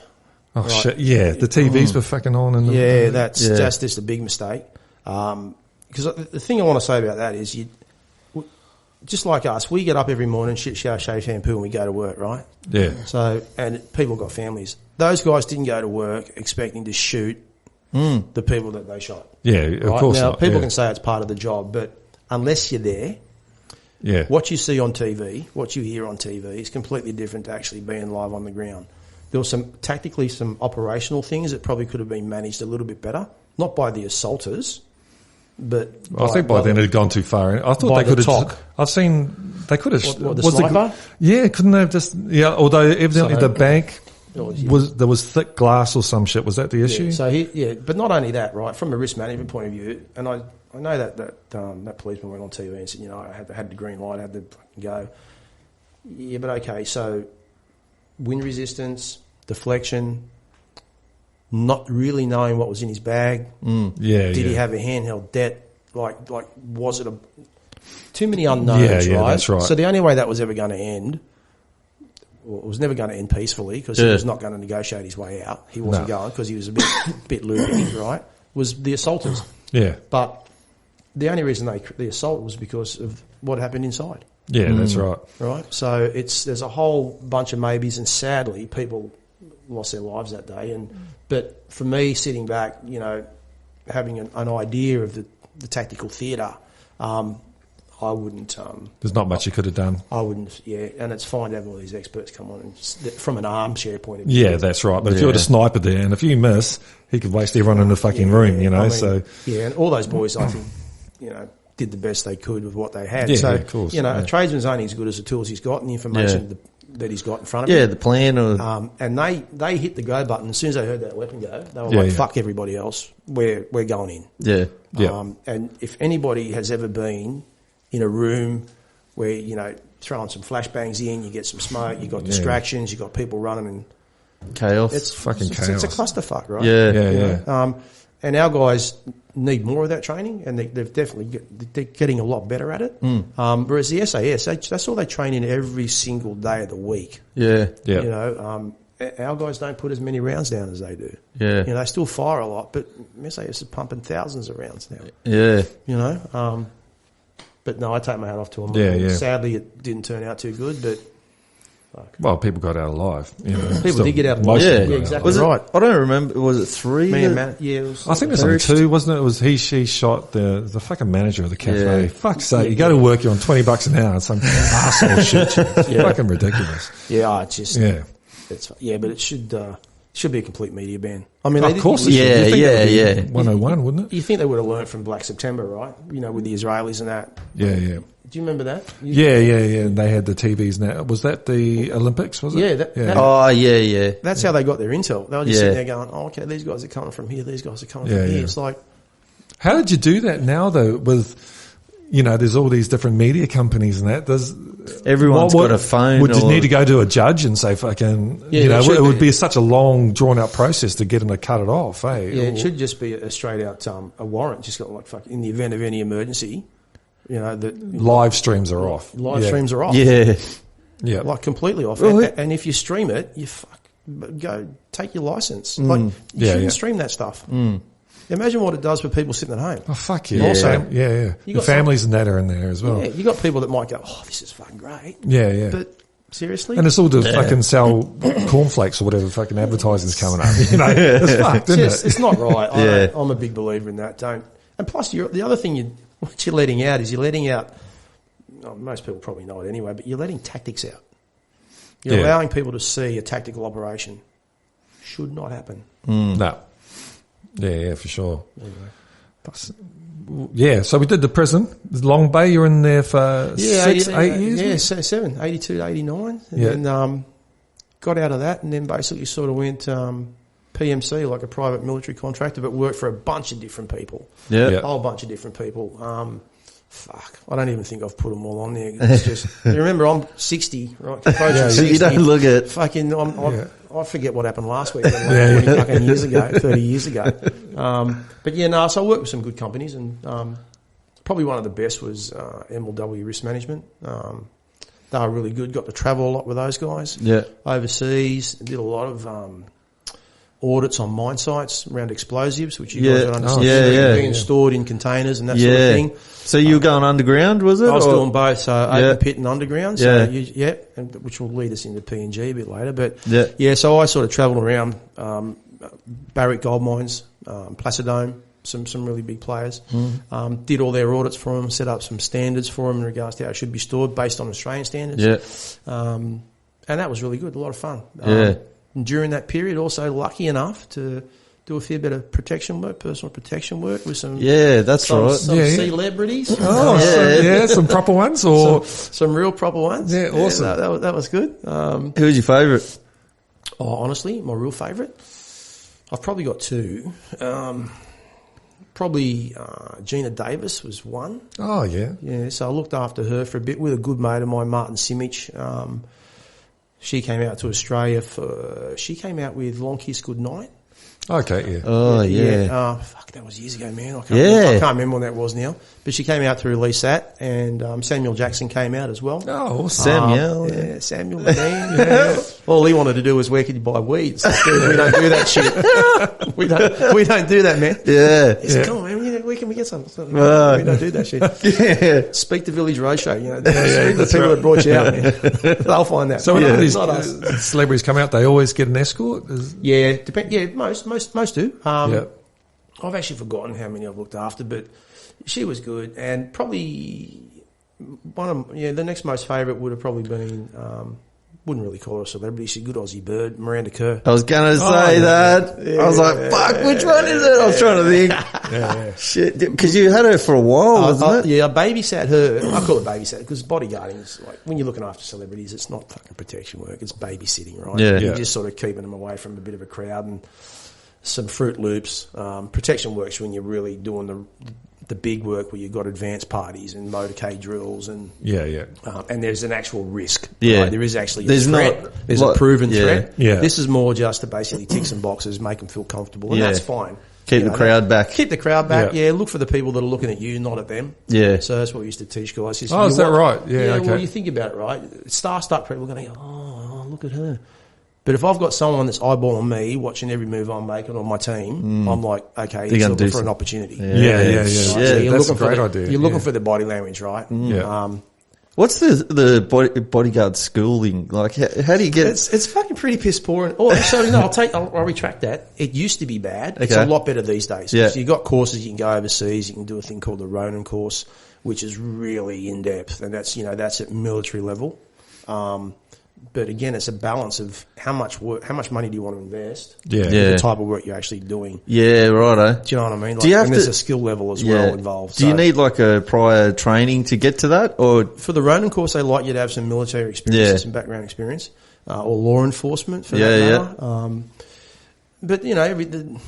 Oh shit! Yeah, the TVs were fucking on, and that's just a big mistake. Because the thing I want to say about that is just like us, we get up every morning, shit, shower, shave, shampoo, and we go to work, right? Yeah. So, and people got families. Those guys didn't go to work expecting to shoot the people that they shot. Yeah, of course now, not. People can say it's part of the job, but unless you're there, what you see on TV, what you hear on TV is completely different to actually being live on the ground. There was some operational things that probably could have been managed a little bit better, not by the assaulters, but I think by then it had gone too far. I thought they could have. I've seen they could have. What, the sniper? Couldn't they have just? Yeah, although evidently the bank there was thick glass or some shit. Was that the issue? But not only that, right? From a risk management point of view, and I know that policeman went on TV and said, you know, I had the green light, I had to go. Yeah, but okay, so wind resistance, deflection. Not really knowing what was in his bag. Did he have a handheld det? Like, was it too many unknowns, right? That's right. So the only way that was ever going to end, well, it was never going to end peacefully because he was not going to negotiate his way out. He wasn't going because he was a bit loopy, right? Was the assaulters. Yeah. But the only reason the assault was because of what happened inside. Yeah, that's right. Right? So there's a whole bunch of maybes, and sadly people lost their lives that day. But for me, sitting back, you know, having an idea of the tactical theatre, I wouldn't. There's not much you could have done. I wouldn't. Yeah, and it's fine to have all these experts come on and from an armchair point of view. Yeah, that's right. But if you're the sniper there, and if you miss, he could waste everyone in the fucking room. You know, and all those boys, I think, you know, did the best they could with what they had. Yeah, of course. You know, a tradesman's only as good as the tools he's got and the information that he's got in front of him. Yeah, the plan. Or And they hit the go button as soon as they heard that weapon go. They were fuck everybody else. We're going in. Yeah. And if anybody has ever been in a room where, you know, throwing some flashbangs in, you get some smoke, you got distractions, you got people running and chaos. It's fucking chaos. It's a clusterfuck, right? Yeah. And our guys need more of that training, and they've definitely they're getting a lot better at it. Whereas the SAS, that's all they train in every single day of the week. Yeah. You know, our guys don't put as many rounds down as they do. Yeah. You know, they still fire a lot, but SAS is pumping thousands of rounds now. Yeah. You know, but no, I take my hat off to them. Yeah. Sadly, it didn't turn out too good, but. Well, people got out alive. You know, People did get out alive. Yeah, exactly. Was it, right. I don't remember. Was it 3? Me and Matt, it was I think there's only 2, wasn't it? It was she shot the fucking manager of the cafe. Yeah. Fuck's sake, you go to work, you're on $20 an hour, and some asshole shit. It's fucking ridiculous. Yeah, it's just but it should be a complete media ban. I mean, Of course it Yeah, should. 101, wouldn't it? You think they would have learned from Black September, right? You know, with the Israelis and that. Yeah. Do you remember that? Yeah. And they had the TVs now. Was that the Olympics, was it? Yeah. Oh, yeah. That's how they got their intel. They were just sitting there going, oh, okay, these guys are coming from here, these guys are coming from here. It's like... How did you do that now, though, with... You know, there's all these different media companies and that. Everyone's got a phone. Would you need to go to a judge and say fucking, it would be such a long, drawn out process to get them to cut it off, eh? Yeah, it should just be a straight out, a warrant, just got like, fuck, in the event of any emergency, you know, live streams are off. Streams are off. Yeah. Like completely off. Well, and if you stream it, go take your license. Like, you shouldn't stream that stuff. Imagine what it does for people sitting at home. Oh, fuck yeah. Also, The families and that are in there as well. Yeah, you got people that might go, oh, this is fucking great. Yeah. But seriously? And it's all to fucking sell cornflakes or whatever fucking advertising's coming up. You know, it's fucked, isn't it? It's not right. I'm a big believer in that. And plus, the other thing what you're letting out is most people probably know it anyway, but you're letting tactics out. You're allowing people to see a tactical operation. Should not happen. No. Yeah, for sure. Yeah, so we did the prison. Long Bay, you're in there for 8 years? Yeah, 7, 82 to 89. And then got out of that and then basically sort of went PMC, like a private military contractor, but worked for a bunch of different people. A whole bunch of different people. I don't even think I've put them all on there. It's just, you remember, I'm 60, right? Approaching 60. You don't look at... Fucking, I forget what happened last week, 20 fucking years ago, 30 years ago. So I worked with some good companies, and probably one of the best was MLW Risk Management. They were really good, got to travel a lot with those guys. Overseas, did a lot of audits on mine sites around explosives, which you guys don't understand. Being stored in containers and that sort of thing. So you were going underground, was it? I was doing both, so open pit and underground. So which will lead us into PNG a bit later. But so I sort of travelled around Barrick gold mines, Placidome, some really big players. Did all their audits for them, set up some standards for them in regards to how it should be stored based on Australian standards. And that was really good, a lot of fun. And during that period, also lucky enough to do a fair bit of protection work, personal protection work with some some celebrities. Some proper ones or some real proper ones. Yeah, awesome. That was good. Who was your favourite? Oh, honestly, my real favourite, I've probably got 2. Probably Gina Davis was one. Oh yeah, yeah. So I looked after her for a bit with a good mate of mine, Martin Simic. She came out to Australia she came out with Long Kiss Goodnight. Okay, yeah. Oh, yeah. That was years ago, man. I can't remember when that was now. But she came out to release that, and Samuel Jackson came out as well. Oh, Samuel. Samuel, the man. All he wanted to do was where could you buy weeds? We don't do that shit. We don't do that, man. Yeah. He said, come on, man, where can we get some? We don't do that shit. Speak to Village Roadshow, speak to the people that brought you out, man. They'll find that. So when these celebrities come out, they always get an escort? Most do. I've actually forgotten how many I've looked after, but she was good. And probably the next most favourite would have probably been wouldn't really call her a celebrity. She's a good Aussie bird, Miranda Kerr. I was going to say that. Yeah. I was like, fuck, which one is it? I was trying to think. Yeah. Shit, because you had her for a while, wasn't it? Yeah, I babysat her. I call it babysat because bodyguarding is like, when you're looking after celebrities, it's not fucking protection work, it's babysitting, right? Yeah. You're just sort of keeping them away from a bit of a crowd and some Fruit Loops. Protection works when you're really doing the big work where you've got advanced parties and motorcade drills and and there's an actual risk. Yeah, right? There is actually a threat. There's a proven threat. Yeah. This is more just to basically tick some boxes, make them feel comfortable, and that's fine. Keep the crowd back. Keep the crowd back. Yeah, look for the people that are looking at you, not at them. Yeah. So that's what we used to teach guys. Is that right? Yeah. Okay. Well, you think about it, right? Star-stuck people are going to go, oh, look at her. But if I've got someone that's eyeballing me, watching every move I'm making on my team, I'm like, okay, he's looking for an opportunity. Yeah. So that's a great idea. You're looking for the body language, right? Yeah. What's the bodyguard schooling like? How do you get? It's fucking pretty piss poor. Oh, actually, no, I'll retract that. It used to be bad. It's a lot better these days. Yeah. So you've got courses you can go overseas. You can do a thing called the Ronin course, which is really in depth, and that's at military level. But again, it's a balance of how much money do you want to invest? The type of work you're actually doing. Yeah, righto. Do you know what I mean? Like, there's a skill level as well involved. Do you need like a prior training to get to that, or for the Ronin course, they like you to have some military experience, some background experience, or law enforcement for that matter. But the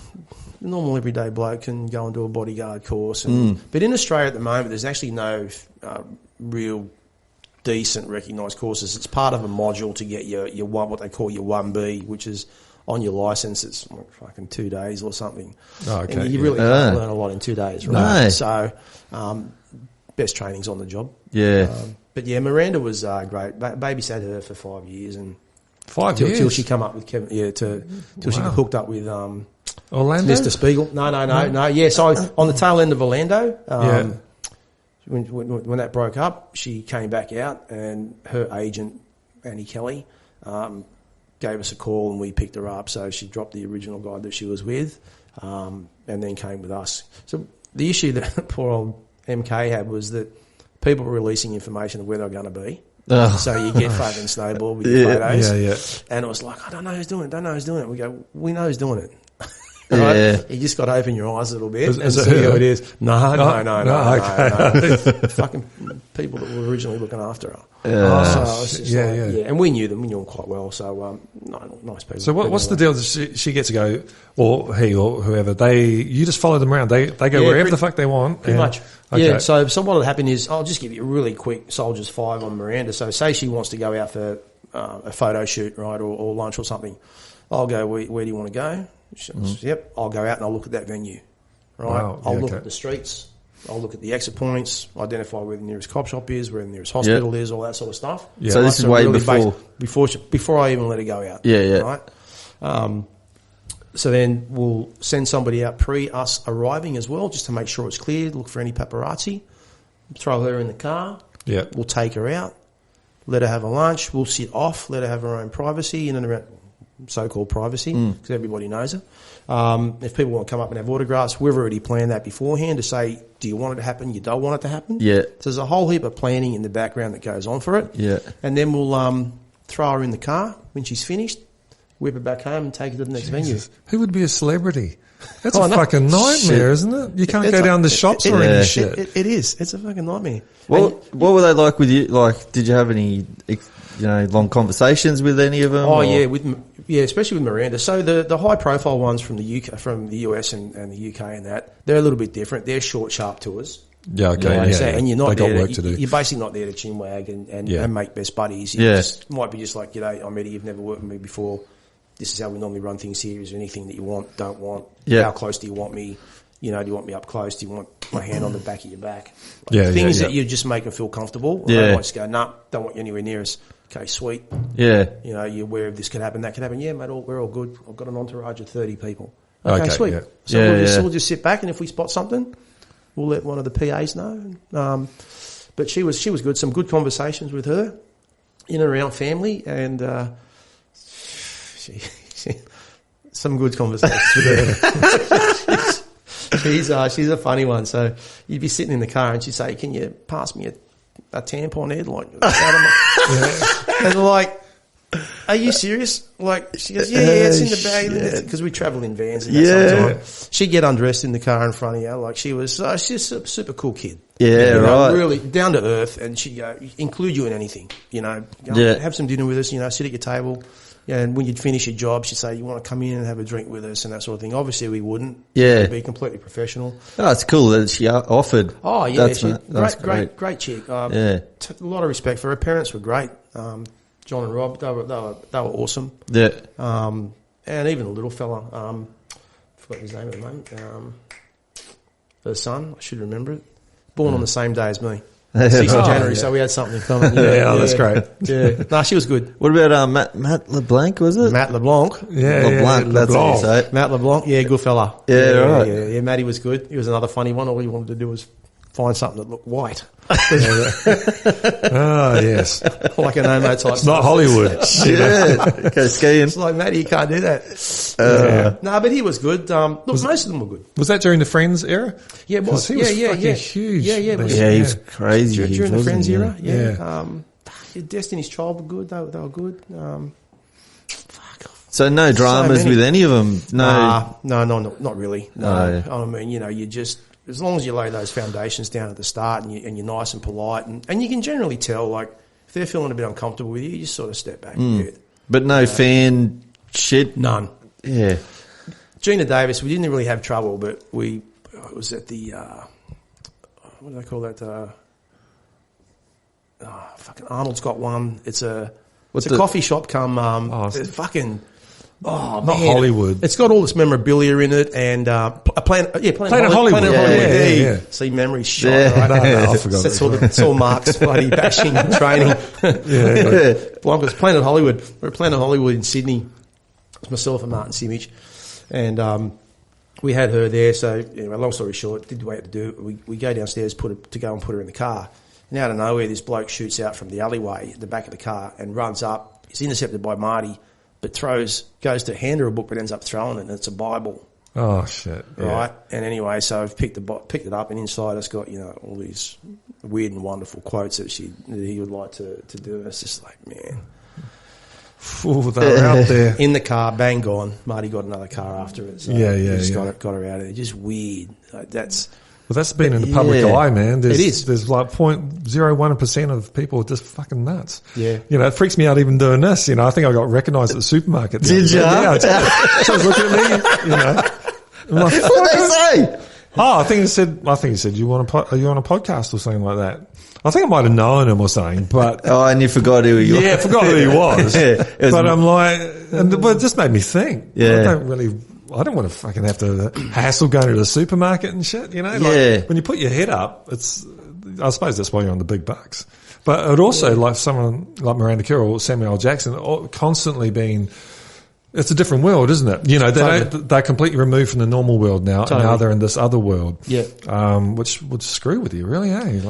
normal everyday bloke can go and do a bodyguard course. But in Australia at the moment, there's actually no real decent recognised courses. It's part of a module to get your what they call your 1B, which is on your licence. It's like fucking 2 days or something. Oh, okay. And you really can't learn a lot in 2 days, right? No. So, best training's on the job. Yeah. But yeah, Miranda was great. Babysat her for 5 years, and 5 years till she come up with Kevin. Yeah, till she got hooked up with Orlando, Mr. Spiegel. No. Yeah, so on the tail end of Orlando. When that broke up, she came back out, and her agent, Annie Kelly, gave us a call, and we picked her up. So she dropped the original guy that she was with, and then came with us. So the issue that poor old MK had was that people were releasing information of where they were going to be. So you get fucking snowballed with your photos. And it was like, I don't know who's doing it. We go, we know who's doing it. Right? Yeah. You just got to open your eyes a little bit and is see it who it is. No. Okay. Fucking people that were originally looking after her. And we knew them quite well. So, nice people. So what's the deal? She gets to go, or he or whoever, you just follow them around. They go wherever the fuck they want. Pretty much. Okay. Yeah, so what will happen is, I'll just give you a really quick Soldier's 5 on Miranda. So say she wants to go out for a photo shoot, right, or lunch or something. I'll go, where do you want to go? Yep, I'll go out and I'll look at that venue, right? Wow. I'll look at the streets, I'll look at the exit points, identify where the nearest cop shop is, where the nearest hospital is, all that sort of stuff. Yeah. So this is way really before I even let her go out. Yeah. Right. So then we'll send somebody out pre us arriving as well, just to make sure it's clear. Look for any paparazzi. Throw her in the car. Yeah. We'll take her out. Let her have a lunch. We'll sit off. Let her have her own privacy in and around. So-called privacy, because everybody knows it. If people want to come up and have autographs, we've already planned that beforehand to say, do you want it to happen? You don't want it to happen? Yeah. So there's a whole heap of planning in the background that goes on for it. Yeah. And then we'll throw her in the car when she's finished, whip her back home and take her to the next venue. Who would be a celebrity? That's a fucking nightmare, isn't it? You can't go down the shops or any shit. It is. It's a fucking nightmare. What were they like with you? Like, did you have any, long conversations with any of them? Oh, yeah, especially with Miranda. So the high profile ones from the UK, from the US and the UK and that, they're a little bit different. They're short, sharp tours. Yeah, okay. So, and you're not they there got work to do. You're basically not there to chinwag and make best buddies. It might be just like, I'm Eddie, you've never worked with me before. This is how we normally run things here. Is there anything that you want, don't want? Yeah. How close do you want me? Do you want me up close? Do you want my hand on the back of your back? Things that you just make them feel comfortable. Yeah. I might just go, don't want you anywhere near us. Okay, sweet. Yeah. You're aware of this could happen, that could happen. Yeah, mate, we're all good. I've got an entourage of 30 people. Okay, sweet. Yeah. So we'll just sit back, and if we spot something, we'll let one of the PAs know. But she was good. Some good conversations with her in and around family, and she some good conversations with her. She's a funny one. So you'd be sitting in the car, and she'd say, "Can you pass me a tampon head?" Like, and like, are you serious? Like, she goes, yeah, it's in the bag. Because we travel in vans and that sometimes. She'd get undressed in the car in front of you. Like, she's just a super cool kid. Yeah, right. Really down to earth, and she'd go, include you in anything, go have some dinner with us, sit at your table. Yeah, and when you'd finish your job, she'd say, you want to come in and have a drink with us and that sort of thing. Obviously, we wouldn't. Yeah. We'd be completely professional. Oh, it's cool that she offered. Oh, yeah. That's great chick. A lot of respect for her. Parents were great. John and Rob, they were awesome. Yeah. And even the little fella, forgot his name at the moment, the son, I should remember it. Born on the same day as me. 6th of January, so we had something in common. That's great. Yeah. No, she was good. What about Matt Leblanc, was it? Matt Leblanc. Leblanc, that's what you say. Matt Leblanc, good fella. Yeah, right. Yeah, Matty was good. He was another funny one. All he wanted to do was find something that looked white. Yes. Like an Omo type. It's not Hollywood. Yeah. Go skiing. It's like, Matty, you can't do that. No, but he was good. Most of them were good. Was that during the Friends era? Yeah, it was. He was fucking huge. Yeah, he was crazy. During the Friends era, yeah. Destiny's Child were good. They were good. So no dramas with any of them? No, not really. No. I mean, you just, as long as you lay those foundations down at the start and you're nice and polite and you can generally tell, like, if they're feeling a bit uncomfortable with you, you just sort of step back a bit. But no fan shit? None. Yeah. Gina Davis, we didn't really have trouble, but it was at the, what do they call that? Fucking Arnold's got one. It's a coffee shop fucking... Oh, not man. Hollywood. It's got all this memorabilia in it and Planet Hollywood. Yeah. See, memory's shot, right? No, I forgot. It's all Mark's bloody bashing and training. Blancos, Planet Hollywood. We're at Planet Hollywood in Sydney. It's myself and Martin Simic. And we had her there. So, anyway, long story short, did what we had to do. We go downstairs to go and put her in the car. And out of nowhere, this bloke shoots out from the alleyway at the back of the car and runs up. He's intercepted by Marty. But goes to hand her a book, but ends up throwing it, and it's a Bible. Oh shit! Right, and anyway, so I've picked it up, and inside it's got all these weird and wonderful quotes that he would like to do. And it's just like, man, they're out there in the car, bang gone. Marty got another car after it. So got her out of there. Just weird. Like, that's been in the public eye, man. It is. There's like 0.01% of people are just fucking nuts. Yeah. It freaks me out even doing this. I think I got recognised at the supermarket. Did you? Yeah. So I was looking at me, I'm like, what did they say? Oh, I think he said, you on a podcast or something like that. I think I might have known him or something, but... Oh, and you forgot who he was. Yeah, I forgot who he was. But I'm like... But it just made me think. Yeah. I don't want to fucking have to hassle going to the supermarket and shit, Like, when you put your head up, I suppose that's why you're on the big bucks. But it also, like someone like Miranda Kerr or Samuel L. Jackson, constantly being... It's a different world, isn't it? They're completely removed from the normal world now, and now they're in this other world. Yeah. Which would screw with you, really, eh?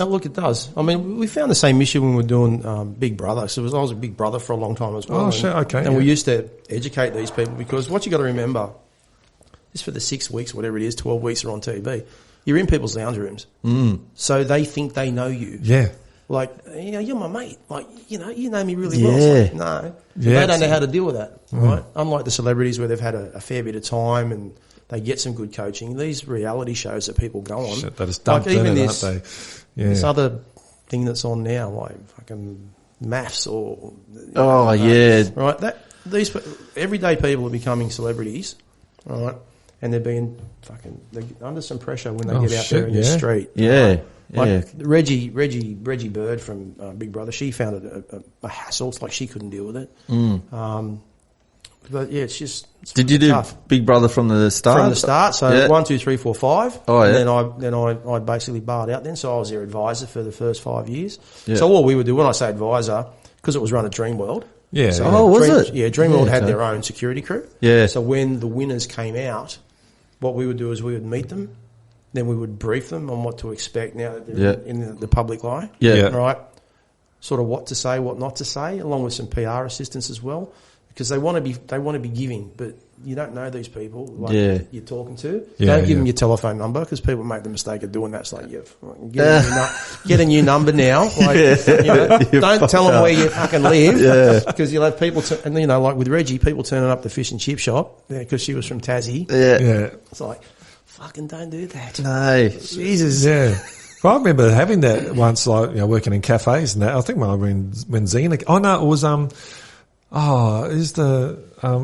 Look, it does. I mean, we found the same issue when we were doing Big Brother. So I was a Big Brother for a long time as well. Oh, shit, okay. And we used to educate these people because what you got to remember, just for the 6 weeks, whatever it is, 12 weeks are on TV, you're in people's lounge rooms. So they think they know you. Yeah. Like, you're my mate. Like, you know me really well. It's like, no. They don't know how to deal with that, right? Unlike the celebrities where they've had a fair bit of time and they get some good coaching. These reality shows that people go on. Shit, that is dumped in it, aren't they? Yeah. This other thing that's on now, like fucking maths or... Right? These everyday people are becoming celebrities, right? And they're under some pressure when they get out there in the street. Yeah. Right? Like Reggie Bird from Big Brother, she found it a hassle. It's like she couldn't deal with it. But yeah, it's Did you do tough. Big Brother from the start? From the start, so 1, 2, 3, 4, 5. Oh, yeah. And then I basically barred out then, so I was their advisor for the first 5 years. Yeah. So all we would do, when I say advisor, because it was run at Dreamworld. Yeah. So was it? Yeah, Dreamworld had their own security crew. Yeah. So when the winners came out, what we would do is we would meet them. Then we would brief them on what to expect now that they're in the public eye. Yeah. Right? Sort of what to say, what not to say, along with some PR assistance as well. because they want to be giving, but you don't know these people you're talking to. Yeah, don't give them your telephone number because people make the mistake of doing that. It's like, get a new number now. Like, don't tell them where you fucking live because you'll have people, and like with Reggie, people turning up the fish and chip shop because she was from Tassie. Yeah. It's like, fucking don't do that. No. Jesus. Yeah. Well, I remember having that once, like, working in cafes and that. I think when Xena, it was, is the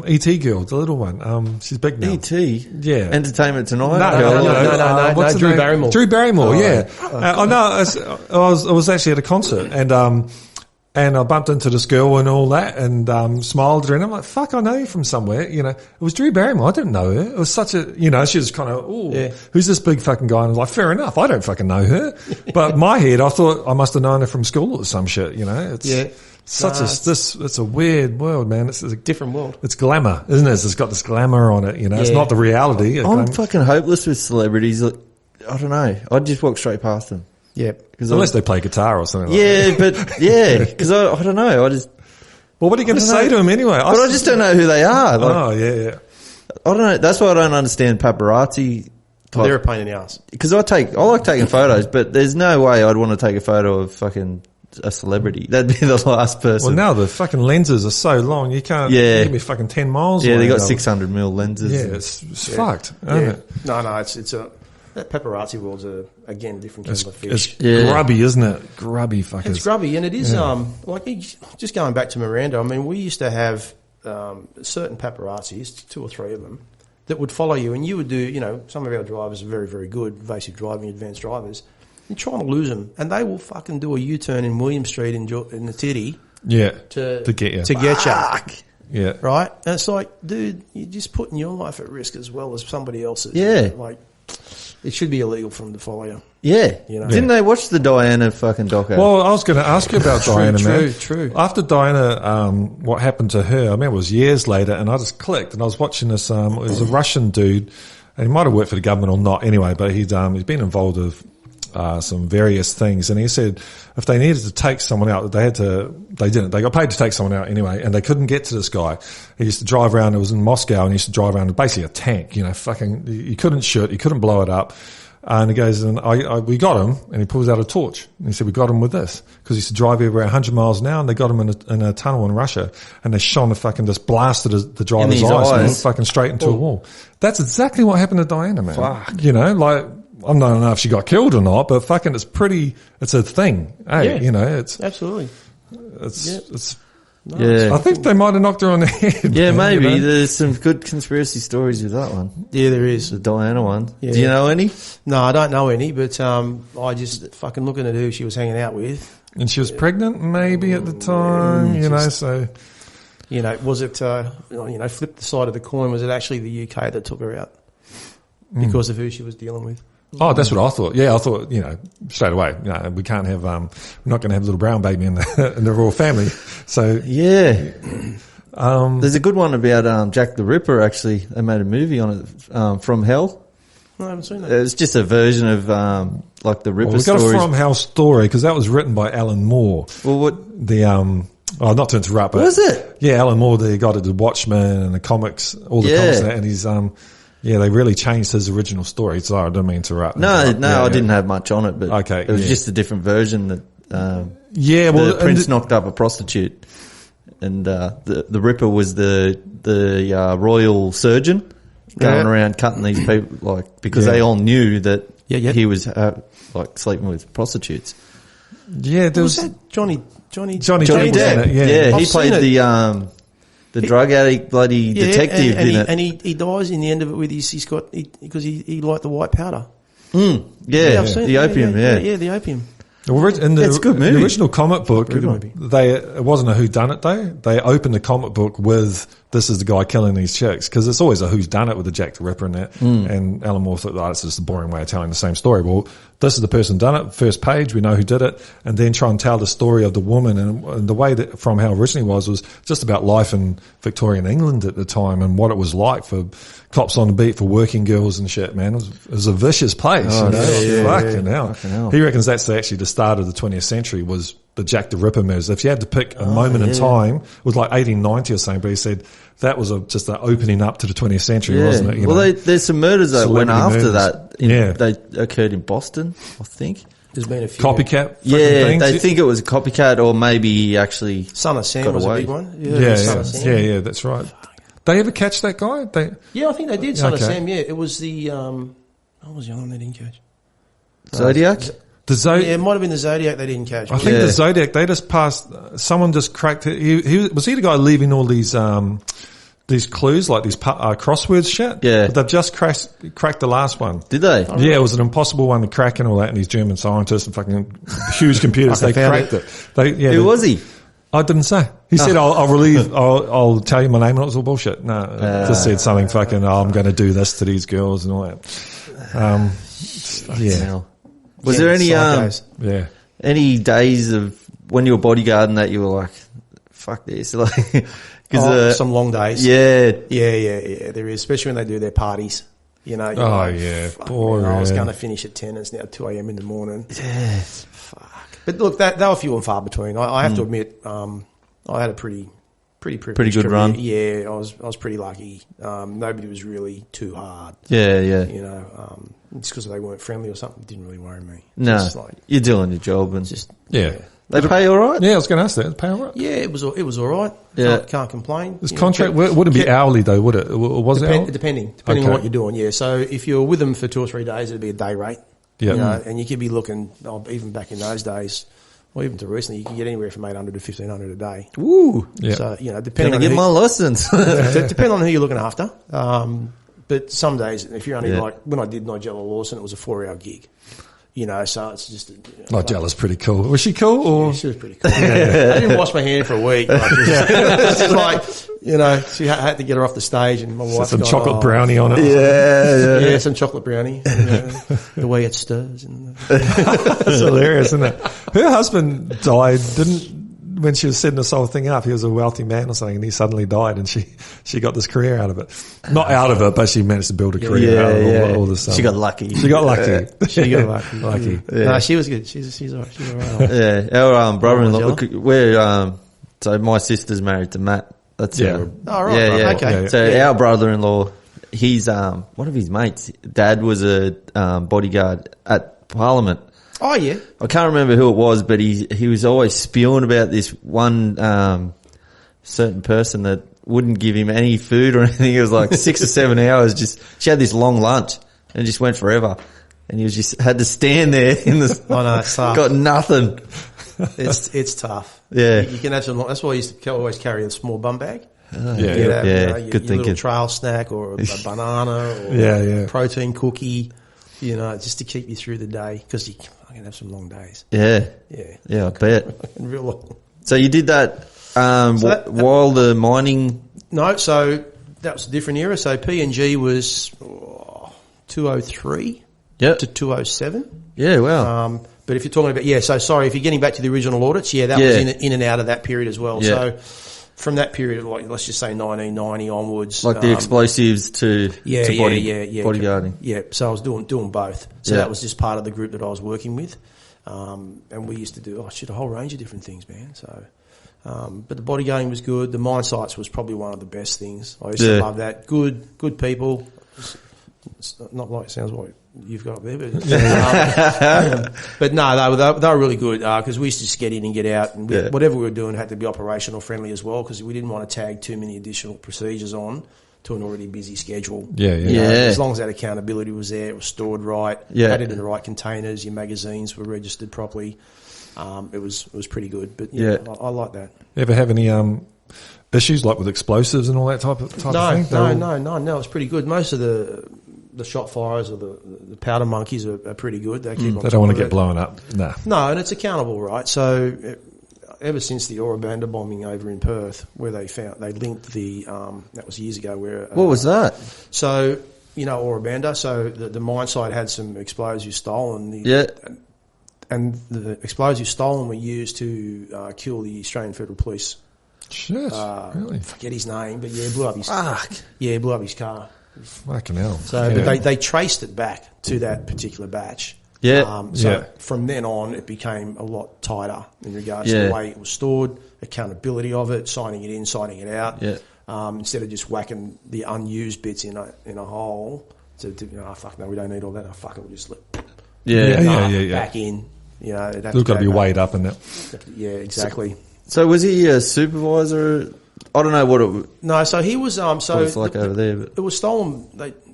E.T. girl, the little one. She's big now. E.T.? Yeah. Entertainment Tonight? No, Drew Barrymore. Drew Barrymore, yeah. I was actually at a concert and I bumped into this girl and all that and smiled at her and I'm like, fuck, I know you from somewhere. It was Drew Barrymore. I didn't know her. It was such a, she was kind of, who's this big fucking guy? And I was like, fair enough. I don't fucking know her. But in my head, I thought I must have known her from school or some shit, It's it's a weird world, man. It's a different world. It's glamour, isn't it? It's got this glamour on it, It's not the reality. I'm fucking hopeless with celebrities. I don't know. I'd just walk straight past them. Yeah. Unless they play guitar or something like that. Because I don't know. Well, what are you going to say to them anyway? I just don't know who they are. I don't know. That's why I don't understand paparazzi. They're a pain in the ass. Because I like taking photos, but there's no way I'd want to take a photo of fucking a celebrity. That'd be the last person. Well, now the fucking lenses are so long, you can't give me fucking 10 miles away. Yeah, they got 600mm lenses. Yeah, it's fucked. Isn't it? No, it's that paparazzi world's again different kind of fish. It's grubby, isn't it? Grubby fuckers. It's grubby, and it is just going back to Miranda. I mean, we used to have certain paparazzis, 2 or 3 of them, that would follow you, and you would do. Some of our drivers are very, very good, evasive driving, advanced drivers. You're trying to lose them, and they will fucking do a U-turn in William Street in the city. Yeah, to get you. To get you. Yeah. Right? And it's like, dude, you're just putting your life at risk as well as somebody else's. Yeah. It should be illegal for them to follow you. Yeah. Didn't they watch the Diana fucking doco? Well, I was going to ask you about Diana, man. True. After Diana, what happened to her, I remember it was years later, and I just clicked, and I was watching this, it was a Russian dude, and he might have worked for the government or not anyway, but he's been involved with some various things, and he said if they needed to take someone out, they didn't. They got paid to take someone out anyway, and they couldn't get to this guy. He used to drive around, it was in Moscow, and he used to drive around with basically a tank, you couldn't shoot, you couldn't blow it up. And he goes, and we got him, and he pulls out a torch. And he said, we got him with this. Because he used to drive everywhere 100 miles an hour, and they got him in a tunnel in Russia. And they shone a fucking, just blasted the driver's eyes, man, fucking straight into a wall. That's exactly what happened to Diana, man. Fuck. I don't know if she got killed or not, but fucking it's a thing. Hey, it's. Absolutely. It's. Yeah. I think they might have knocked her on the head. Yeah, maybe. There's some good conspiracy stories with that one. Yeah, there is. The Diana one. Yeah. Do you know any? No, I don't know any, but I just fucking looking at who she was hanging out with. And she was pregnant maybe at the time, so. Was it, flip the side of the coin, was it actually the UK that took her out? Because of who she was dealing with? Oh, that's what I thought. Yeah, I thought, straight away, we can't have, we're not going to have a little brown baby in the royal family. So. Yeah. There's a good one about, Jack the Ripper, actually. They made a movie on it, From Hell. No, I haven't seen that. It's just a version of, the Ripper stories. We've got a From Hell story, because that was written by Alan Moore. Well, what? Not to interrupt, but. Was it? Yeah, Alan Moore, the guy that did Watchmen and the comics, all the comics and that, and he's, yeah, they really changed his original story. Sorry, I didn't mean to interrupt. No, I didn't have much on it, but okay, it was just a different version that the prince knocked up a prostitute, and the Ripper was the royal surgeon going around cutting these people because they all knew that he was sleeping with prostitutes. Yeah, there was that Johnny Depp. Yeah, he played the drug addict bloody detective in it. And he dies in the end of it with because he liked the white powder. I've seen the opium, Yeah, the opium. It's a good movie. The original comic book, it wasn't a whodunit though. They opened the comic book with, this is the guy killing these chicks, because it's always a whodunit with the Jack the Ripper in that. And Alan Moore thought, it's just a boring way of telling the same story. Well, this is the person done it, first page, we know who did it, and then try and tell the story of the woman. And the way that From Hell originally was just about life in Victorian England at the time and what it was like for cops on the beat, for working girls and shit, man. It was a vicious place. Oh, Fucking hell. He reckons that's actually the start of the 20th century was the Jack the Ripper murders. If you had to pick a moment in time, it was like 1890 or something, but he said that was just an opening up to the 20th century, wasn't it? There's some murders that went after murders. that. They occurred in Boston, I think. There's been a few. Copycat. Yeah, they think it was a copycat, or maybe he actually Son of Sam was a big one. Yeah, that's right. They ever catch that guy? Yeah, I think they did. Son of Sam. Yeah, it was the what was the other one they didn't catch? Zodiac. It might have been the Zodiac they didn't catch. I think the Zodiac, they just passed, someone just cracked it. Was he the guy leaving all these clues, like these crosswords shit? Yeah. But they've just cracked the last one. Did they? Yeah, it was an impossible one to crack and all that, and these German scientists and fucking huge computers, they cracked it. Who was he? I didn't say. He said, I'll tell you my name, and it was all bullshit. No, it just said something fucking, I'm going to do this to these girls and all that. Was there any any days of when you were bodyguarding that you were like, fuck this, like, some long days. Yeah. There is, especially when they do their parties. You know. Boy, I was going to finish at 10. And it's now 2 a.m. in the morning. Yes. Fuck. But look, they were few and far between. I have to admit, I had a pretty good career. Run. Yeah, I was pretty lucky. Nobody was really too hard. Yeah. You know, just because they weren't friendly or something didn't really worry me. No, you're doing your job and They pay all right? Yeah, I was going to ask that. They pay all right? Yeah, it was all right. Yeah. Can't complain. This contract wouldn't be hourly though, would it? Was it hourly? Depending on what you're doing, yeah. So if you're with them for 2 or 3 days, it'd be a day rate. Yeah. You know, and you could be looking, even back in those days, or even to recently, you can get anywhere from 800 to 1,500 a day. Woo! Yeah. So, you know, depending on get my license. depending on who you're looking after. But some days, if you're only like, when I did Nigella Lawson, it was a 4-hour gig. You know, so it's just... Nigella's pretty cool. Was she cool? Or? Yeah, she was pretty cool. I didn't wash my hand for a week. It's just like, you know, she had to get her off the stage and my wife... Some chocolate brownie on it. Yeah, some chocolate brownie. The way it stirs. That's hilarious, isn't it? Her husband died, when she was setting this whole thing up, he was a wealthy man or something, and he suddenly died, and she got this career out of it. Not out of it, but she managed to build a career out of all this stuff. She got lucky. She got lucky. Lucky. Yeah. No, she was good. She's all right. She's all right. Yeah, our brother-in-law. We're so my sister's married to Matt. That's Oh, right. Yeah. Okay. So our brother-in-law, he's one of his mates. Dad was a bodyguard at Parliament. Oh, yeah. I can't remember who it was, but he was always spewing about this one certain person that wouldn't give him any food or anything. It was like 6 or 7 hours. She had this long lunch and it just went forever. And he was just had to stand there in the. I know, it's tough. Got nothing. It's tough. Yeah. You can have some. That's why I used to always carry a small bum bag. Good your thinking. Little trail snack or a banana or a protein cookie. You know, just to keep you through the day because you can have some long days. Yeah, I bet. Real long. So you did that, while the mining. No, so that was a different era. So P&G was 203 to 207. Yeah, wow. But if you're talking about if you're getting back to the original audits, that was in and out of that period as well. Yeah. So from that period, like let's just say 1990 onwards, like the explosives to bodyguarding. Yeah, so I was doing both. So that was just part of the group that I was working with, and we used to do a whole range of different things, man. So, but the bodyguarding was good. The mine sites was probably one of the best things. I used to love that. Good people. It's not like it sounds like you've got up there, but no, they were really good because we used to just get in and get out, and whatever we were doing had to be operational friendly as well because we didn't want to tag too many additional procedures on to an already busy schedule. As long as that accountability was there, it was stored right, had it in the right containers, your magazines were registered properly. It was pretty good, but I like that. You ever have any issues like with explosives and all that type of thing? No, it's pretty good. Most of the shot firers or the powder monkeys are pretty good. They keep on. They don't want to get blown up. No, and it's accountable, right? So ever since the Banda bombing over in Perth, where they linked the that was years ago. Where what was that? So Banda. So the mine site had some explosives stolen. And the explosives stolen were used to kill the Australian Federal Police. Shit, really? Forget his name, but blew up his. Blew up his car. Fucking hell. So, but they traced it back to that particular batch, Yeah. So from then on, it became a lot tighter in regards to the way it was stored, accountability of it, signing it in, signing it out. Yeah. Instead of just whacking the unused bits in a hole. Fuck no, we don't need all that. Fuck it, we'll just slip. Back in. You know, they've got to be weighed up in that. Yeah, exactly. So was he a supervisor? I don't know what it. No, so he was. So it's like over there, but it was stolen.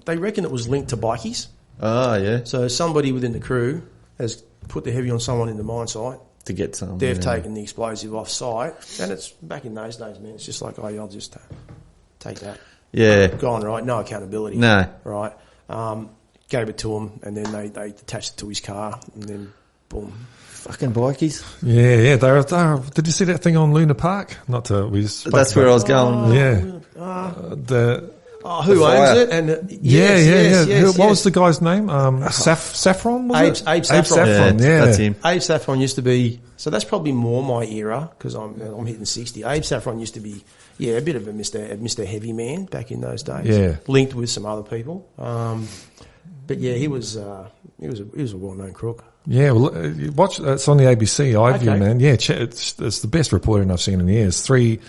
They reckon it was linked to bikies. Ah, yeah. So somebody within the crew has put the heavy on someone in the mine site to get some. They've taken the explosive off site, and it's back in those days, man. It's just like, oh, yeah, I'll just take that. Yeah. Gone, right? No accountability. No. Right. Gave it to him, and then they attached it to his car, and then boom. Fucking bikies. Yeah. They did you see that thing on Luna Park? That's where I was going. Who owns it? And Yes. What was the guy's name? Saffron? Was Abe Saffron. Yeah, that's him. Abe Saffron used to be. So that's probably more my era because I'm hitting 60. Abe Saffron used to be a bit of a Mr. Heavy man back in those days. Yeah, linked with some other people. But yeah, he was a well-known crook. Yeah, well, watch. It's on the ABC iView, man. Yeah, it's the best reporting I've seen in years. 3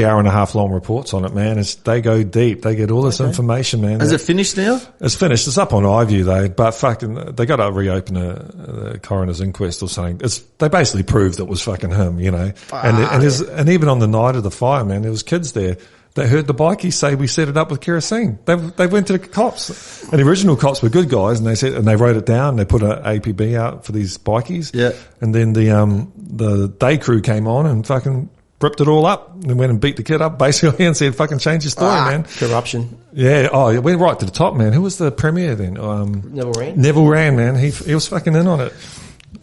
hour and a half long reports on it, man. They go deep. They get all this information, man. Is it finished now? It's finished. It's up on iView though, but fucking, they got to reopen a coroner's inquest or something. They basically proved it was fucking him, you know. And even on the night of the fire, man, there was kids there. They heard the bikies say we set it up with kerosene. They went to the cops, and the original cops were good guys, and they wrote it down. They put an APB out for these bikies. Yeah. And then the day crew came on and fucking ripped it all up and went and beat the kid up basically and said, fucking change your story, man. Corruption. Yeah. Oh, it went right to the top, man. Who was the premier then? Neville Rand. Neville Rand, man. He was fucking in on it.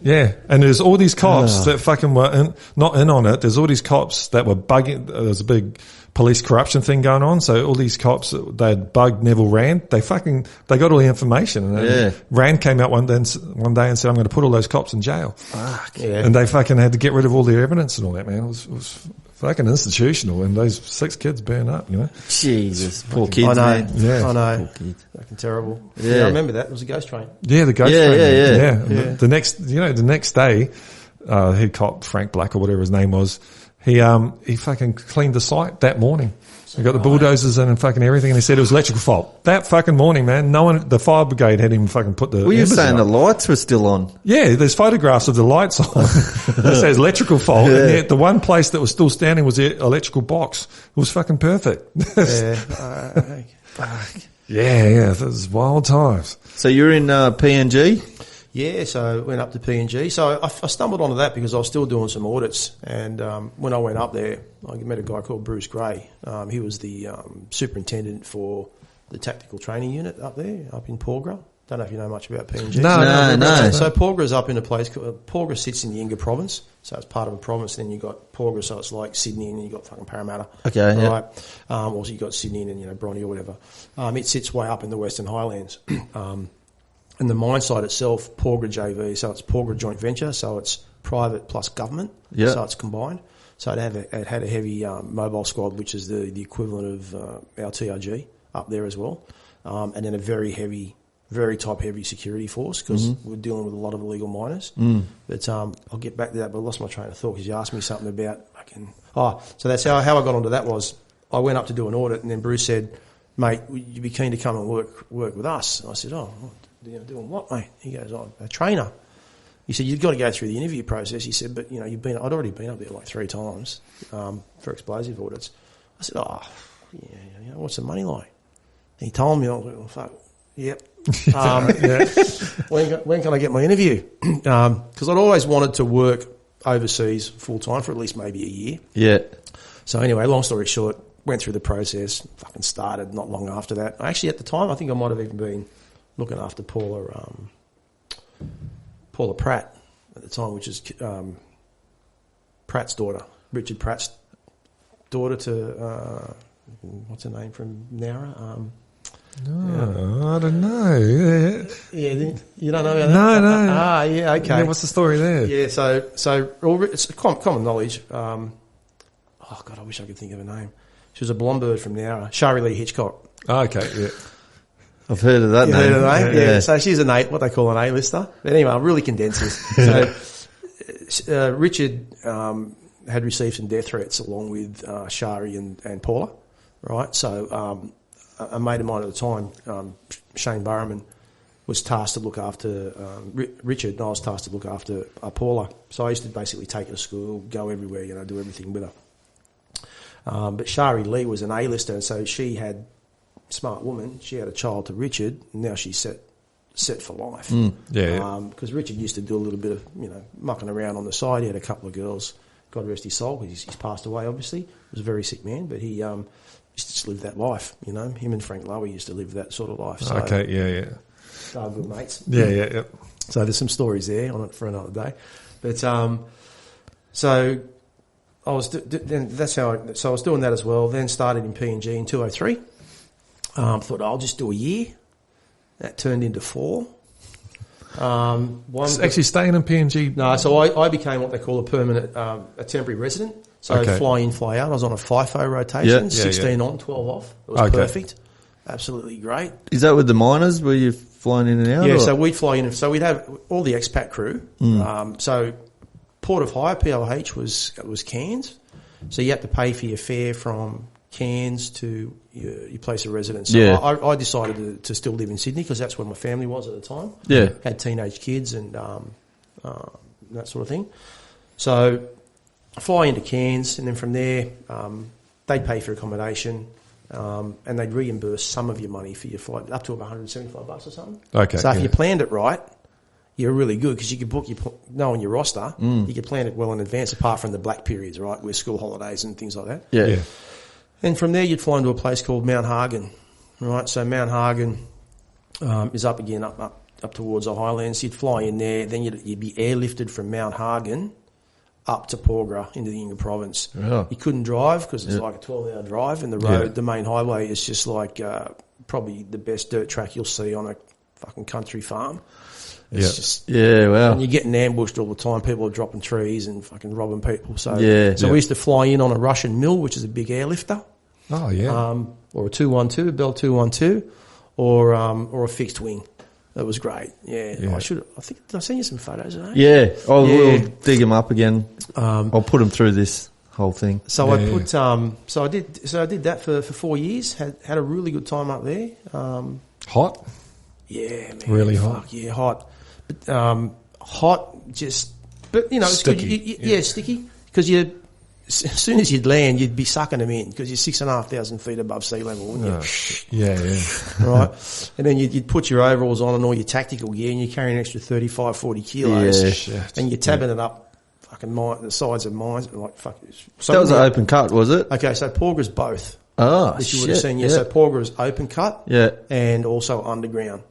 Yeah. And there's all these cops that fucking were not in on it. There's all these cops that were bugging. There's a big police corruption thing going on. So all these cops, they'd bugged Neville Rand. They got all the information. And Rand came out one day and said, I'm going to put all those cops in jail. Fuck. Yeah. And they fucking had to get rid of all their evidence and all that, man. It was fucking institutional, and those 6 kids burn up, you know. Jesus. Poor kids, I know. man. Yeah. I know. Poor kids. Fucking terrible. Yeah. I remember that. It was a ghost train. Yeah, the ghost train. Yeah. The next day, head cop, Frank Black or whatever his name was, he fucking cleaned the site that morning. He got the bulldozers in and fucking everything, and he said it was electrical fault. That fucking morning, man, the fire brigade had him fucking put the... Were you saying the lights were still on? Yeah, there's photographs of the lights on. It says electrical fault, and yet the one place that was still standing was the electrical box. It was fucking perfect. Fuck. Yeah, it was wild times. So you're in PNG? Yeah, so went up to PNG. So I stumbled onto that because I was still doing some audits. And when I went up there, I met a guy called Bruce Gray. He was the superintendent for the tactical training unit up there, up in Porgera. Don't know if you know much about PNG. No. So Porgera's up in a place called... Porgera sits in the Inga province. So it's part of a province. And then you've got Porgera, so it's like Sydney, and then you've got fucking Parramatta. Okay, yeah. Right. Also you've got Sydney and then, Bronte or whatever. It sits way up in the Western Highlands. And the mine site itself, Porgera JV, so it's Porgera joint venture, so it's private plus government, so it's combined. So it had a heavy mobile squad, which is the equivalent of our TRG up there as well, and then a very heavy, very top-heavy security force because we're dealing with a lot of illegal miners. But I'll get back to that, but I lost my train of thought because you asked me something about so that's how I got onto that was I went up to do an audit, and then Bruce said, mate, would you be keen to come and work with us? And I said, doing what, mate? He goes, a trainer. He said, you've got to go through the interview process. He said, but, I'd already been up there like 3 times for explosive audits. I said, what's the money like? And he told me, I was like, well, fuck, yep. When can I get my interview? Because I'd always wanted to work overseas full-time for at least maybe a year. Yeah. So anyway, long story short, went through the process, fucking started not long after that. Actually, at the time, I think I might have even been looking after Paula Pratt at the time, which is Pratt's daughter, Richard Pratt's daughter to what's her name from Nowra? I don't know. Yeah, you don't know about No. that? Yeah, okay. Yeah, what's the story there? Yeah, so it's common knowledge. God, I wish I could think of her name. She was a blonde bird from Nowra, Shari Lee Hitchcock. Oh, okay, yeah. I've heard of that name. Yeah. So she's what they call an A-lister. But anyway, I'll really condense this. So Richard had received some death threats along with Shari and Paula, right? So a mate of mine at the time, Shane Burriman, was tasked to look after Richard, and I was tasked to look after Paula. So I used to basically take her to school, go everywhere, do everything with her. But Shari Lee was an A-lister, and so she had, smart woman, she had a child to Richard, and now she's set for life. Because Richard used to do a little bit of, mucking around on the side. He had a couple of girls, God rest his soul, because he's passed away, obviously. He was a very sick man, but he used to just live that life, Him and Frank Lowy used to live that sort of life. So, okay, yeah. They were good mates. Yeah. So there's some stories there on it for another day. But so I was I was doing that as well. Then started in PNG in 2003. Thought I'll just do a year. That turned into 4. Actually staying in PNG? No, so I became what they call a temporary resident. So fly in, fly out. I was on a FIFO rotation, 16 on, 12 off. It was perfect. Absolutely great. Is that with the miners where you're flying in and out? Yeah, or? so we'd fly in. So we'd have all the expat crew. So Port of Hire, PLH, was Cairns. So you had to pay for your fare from Cairns to your place of residence. So I decided to still live in Sydney because that's where my family was at the time. Yeah. Had teenage kids and that sort of thing. So I fly into Cairns, and then from there they'd pay for accommodation. And they'd reimburse some of your money for your flight, up to about $175 or something. Okay. So if you planned it right, you're really good because you could book knowing your roster, you could plan it well in advance, apart from the black periods, right, with school holidays and things like that. Yeah. And from there, you'd fly into a place called Mount Hagen, right? So Mount Hagen is up again, up towards the highlands. You'd fly in there, then you'd be airlifted from Mount Hagen up to Porgera into the Inga province. Yeah. You couldn't drive because it's like a 12-hour drive, and the road, the main highway, is just like probably the best dirt track you'll see on a fucking country farm. It's just wow. And you're getting ambushed all the time. People are dropping trees and fucking robbing people. So we used to fly in on a Russian mill, which is a big airlifter. Oh yeah. Or a 212, a Bell 212, or a fixed wing. That was great. Yeah. I think, did I send you some photos of that? Yeah. We'll dig them up again. I'll put them through this whole thing. So I put, so I did that for 4 years. Had a really good time up there. Hot? Yeah, man. Really hot? Fuck, yeah, hot. But, hot, just, but it's sticky. good. Sticky. Because as soon as you'd land, you'd be sucking them in because you're 6,500 feet above sea level, wouldn't you? Yeah. Right. And then you'd put your overalls on and all your tactical gear, and you're carrying an extra 35, 40 kilos. Yeah. And you're tabbing it up fucking the sides of mines. Like, fuck. That was an open cut, was it? Okay, so Porgera's both. Oh, Which you would have seen, So Porgera's open cut. Yeah. And also underground.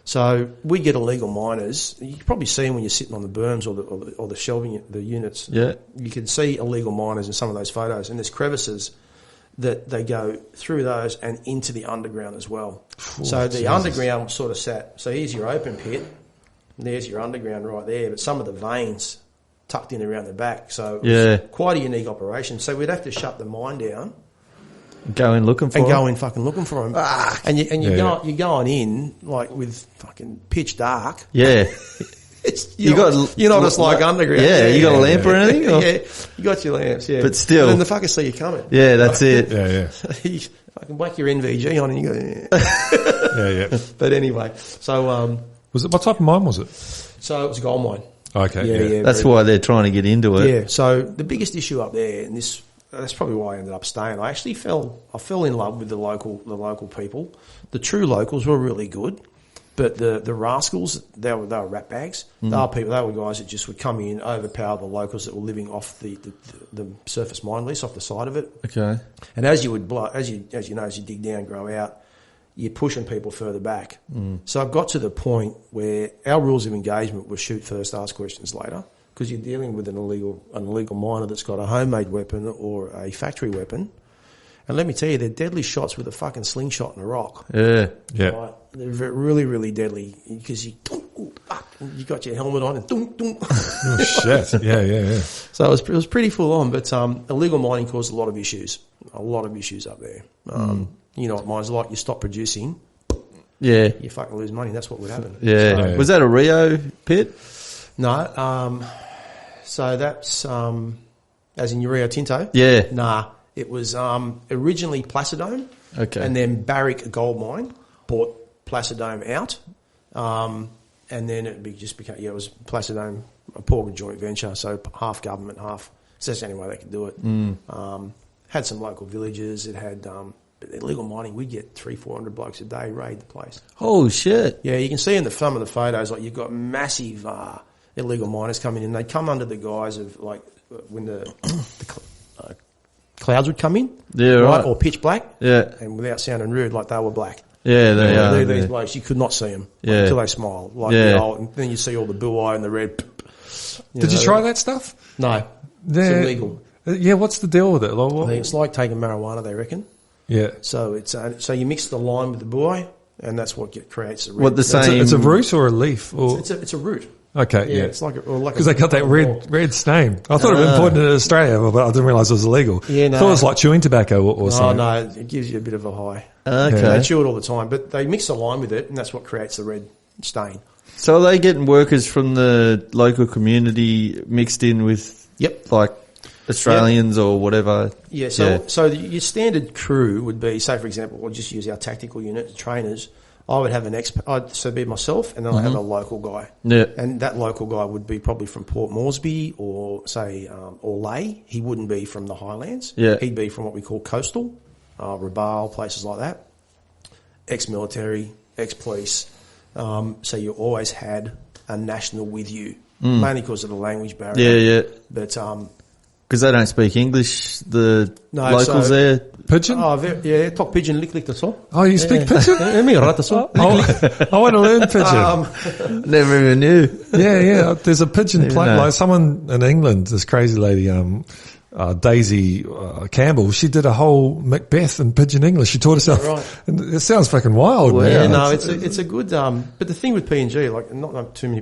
So we get illegal miners. You can probably see them when you're sitting on the berms or the shelving, the units. Yeah. You can see illegal miners in some of those photos. And there's crevices that they go through those and into the underground as well. So the underground sort of sat. So here's your open pit. And there's your underground right there. But some of the veins tucked in around the back. So it was quite a unique operation. So we'd have to shut the mine down. Go in looking for and them. go in fucking looking for them. You're going in like with fucking pitch dark. Yeah. You're not just like underground. Yeah, you got a lamp or anything? Or? Yeah, you got your lamps, yeah. But still. And then the fuckers see you coming. Yeah, that's it. Yeah. You fucking whack your NVG on and you go, Yeah. But anyway, so... was it, what type of mine was it? So it was a gold mine. Okay, Yeah. That's why they're trying to get into it. Yeah, so the biggest issue up there, and that's probably why I ended up staying. I actually fell in love with the local people. The true locals were really good, but the rascals, they were rat bags. They were guys that just would come in, overpower the locals that were living off the surface mine lease, off the side of it. Okay. And as you dig down, grow out, you're pushing people further back. So I've got to the point where our rules of engagement were shoot first, ask questions later. Because you're dealing with an illegal miner that's got a homemade weapon or a factory weapon. And let me tell you, they're deadly shots with a fucking slingshot and a rock. Yeah. Right? They're really, really deadly because you got your helmet on and Oh, shit. Yeah. So it was pretty full on, but illegal mining caused a lot of issues up there. You know what mine's like, you stop producing. Yeah. you fucking lose money. That's what would happen. Yeah. So, Was that a Rio pit? no. So that's as in Rio Tinto. Yeah. Nah, it was originally Placidome. Okay. And then Barrick Gold Mine bought Placidome out, and then it became it was Placidome, a Porter joint venture, so half government, half. So that's the only way they could do it. Had some local villages. It had illegal mining. We'd get 300-400 blokes a day raid the place. Oh shit! Yeah, you can see in some of the photos, like you've got massive illegal miners coming in. They'd come under the guise of like when the clouds would come in, right, or pitch black, and without sounding rude, like they were black. Yeah, they are. These blokes, you could not see them until they smiled. Like and then you see all the blue eye and the red. Did you try that stuff? No, it's illegal. Yeah, what's the deal with it? Like, I think it's like taking marijuana, they reckon. Yeah. So it's so you mix the lime with the buoy, and that's what creates the red. What the same? It's a root or a leaf? Or? It's a root. Okay, yeah. It's like because they got that red stain. I thought it was imported in Australia, but I didn't realise it was illegal. Yeah, no. I thought it was like chewing tobacco or something. Oh no, it gives you a bit of a high. Okay. Yeah, they chew it all the time, but they mix the lime with it, and that's what creates the red stain. So are they getting workers from the local community mixed in with, like Australians or whatever? Yeah. So your standard crew would be, say for example, we'll just use our tactical unit trainers. I would have so be myself, and then I have a local guy. Yeah. And that local guy would be probably from Port Moresby or say, or Ley. He wouldn't be from the Highlands. Yeah. He'd be from what we call coastal, Rabaul, places like that. Ex-military, ex-police. So you always had a national with you, mainly because of the language barrier. Yeah. But, because they don't speak English, the locals there. Pidgin? Oh, talk Pidgin, lick the song. Oh, you speak Pidgin? I want to learn Pidgin. Never even knew. Yeah. There's a Pidgin play. Like someone in England, this crazy lady, Daisy Campbell, she did a whole Macbeth in Pidgin English. She taught herself. Right. And it sounds fucking wild, man. Yeah, no, it's a good. But the thing with PNG, like not too many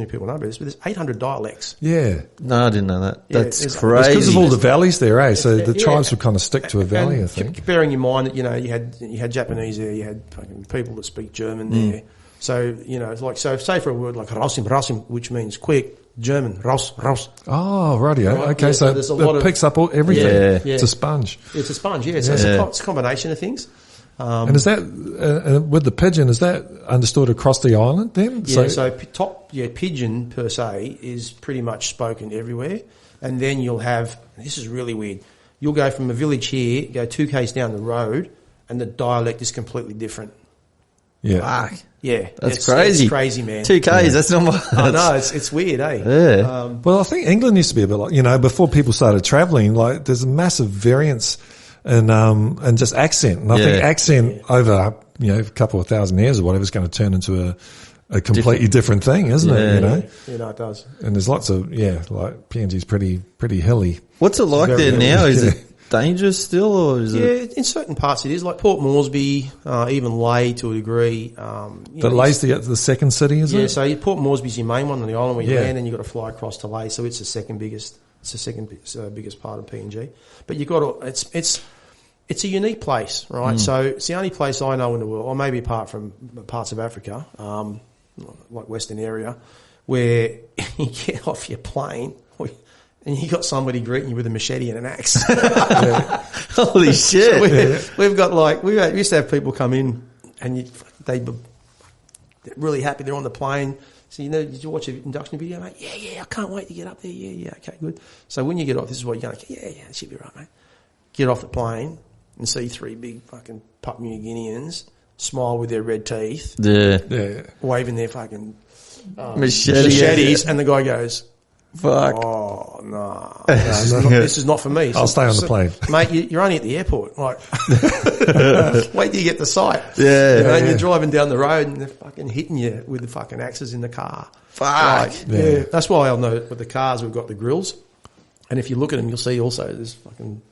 people know this, but there's 800 dialects. Yeah. No, I didn't know that. Yeah, That's it's crazy. It's because of all the valleys there, eh? So the tribes would kind of stick to a valley, I think. Bearing in mind that, you had Japanese there, you had fucking people that speak German there. So, it's like, so say for a word like rasim, which means quick, German, raus. Oh, rightio. Right? Okay, Yeah, so there's a it lot of picks up everything. Yeah. It's a sponge. It's a sponge, yeah. So it's a combination of things. And is that, with the Pidgin, is that understood across the island then? Yeah, Pidgin per se is pretty much spoken everywhere. And then you'll have, this is really weird, you'll go from a village here, go 2 k's down the road, and the dialect is completely different. Yeah. Fuck. Yeah. That's crazy. It's crazy, man. 2 k's, that's not much. I know, it's weird, eh? Yeah. Well, I think England used to be a bit like, before people started travelling, like there's a massive variance and just accent. And I think accent over, a couple of thousand years or whatever is going to turn into a completely different thing, isn't it? Yeah, it does. And there's lots of, like PNG's pretty hilly. What's it like there now? Is it dangerous still, or is it? Yeah, in certain parts it is, like Port Moresby, even Ley to a degree. But Ley's the second city, is it? Yeah, so Port Moresby's your main one on the island where you land, and you've got to fly across to Ley, so it's the second biggest. It's the second biggest part of PNG. But you've got to, it's a unique place, right? So it's the only place I know in the world, or maybe apart from parts of Africa, like Western area, where you get off your plane and you got somebody greeting you with a machete and an axe. Holy shit! So we've got we used to have people come in and they're really happy they're on the plane. So, did you watch an induction video, mate? Yeah, I can't wait to get up there. Yeah, okay, good. So when you get off, this is what you're going to, it should be right, mate. Get off the plane and see 3 big fucking Papua New Guineans smile with their red teeth. Yeah. Waving their fucking machetes. And the guy goes, fuck. Oh, no. This is not for me. I'll stay on the plane. Mate, you're only at the airport. Like, wait till you get to site. Yeah. And you're driving down the road and they're fucking hitting you with the fucking axes in the car. Fuck. Yeah. That's why I know with the cars we've got the grills. And if you look at them, you'll see also there's fucking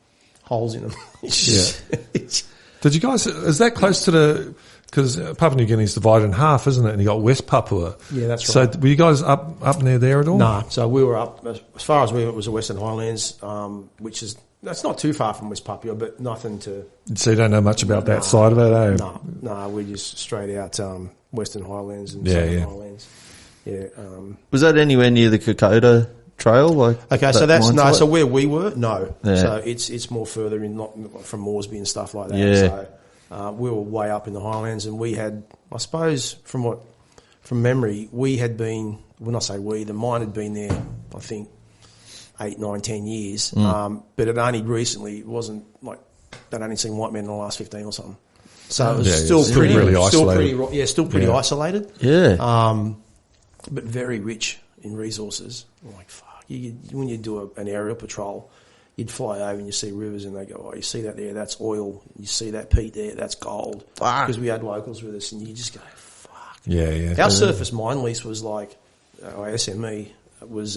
holes in them. Did you guys, is that close to because Papua New Guinea is divided in half, isn't it? And you got West Papua. Yeah, that's right. So were you guys up near there at all? Nah, so we were up, as far as we went was the Western Highlands, which is That's not too far from West Papua, but nothing to... So you don't know much about that side of it, eh? No, we're just straight out Western Highlands and Southern Highlands. Yeah. Was that anywhere near the Kokoda Trail? Okay, so that's... No, so where we were, no. Yeah. So it's more further in, not from Moresby and stuff like that. Yeah. So we were way up in the Highlands, and we had, I suppose, from memory, we had been... When I say we, the mine had been there, I think, 8, 9, 10 years. But it only recently, it wasn't like they'd only seen white men in the last 15 or something. So it was still pretty isolated. Still pretty isolated. Yeah. But very rich in resources. I'm like, fuck. When you do an aerial patrol, you'd fly over and you see rivers and they go, oh, you see that there, that's oil. You see that peat there, that's gold. Because we had locals with us and you just go, fuck. Yeah, yeah. Our surface mine lease was like, our SME was...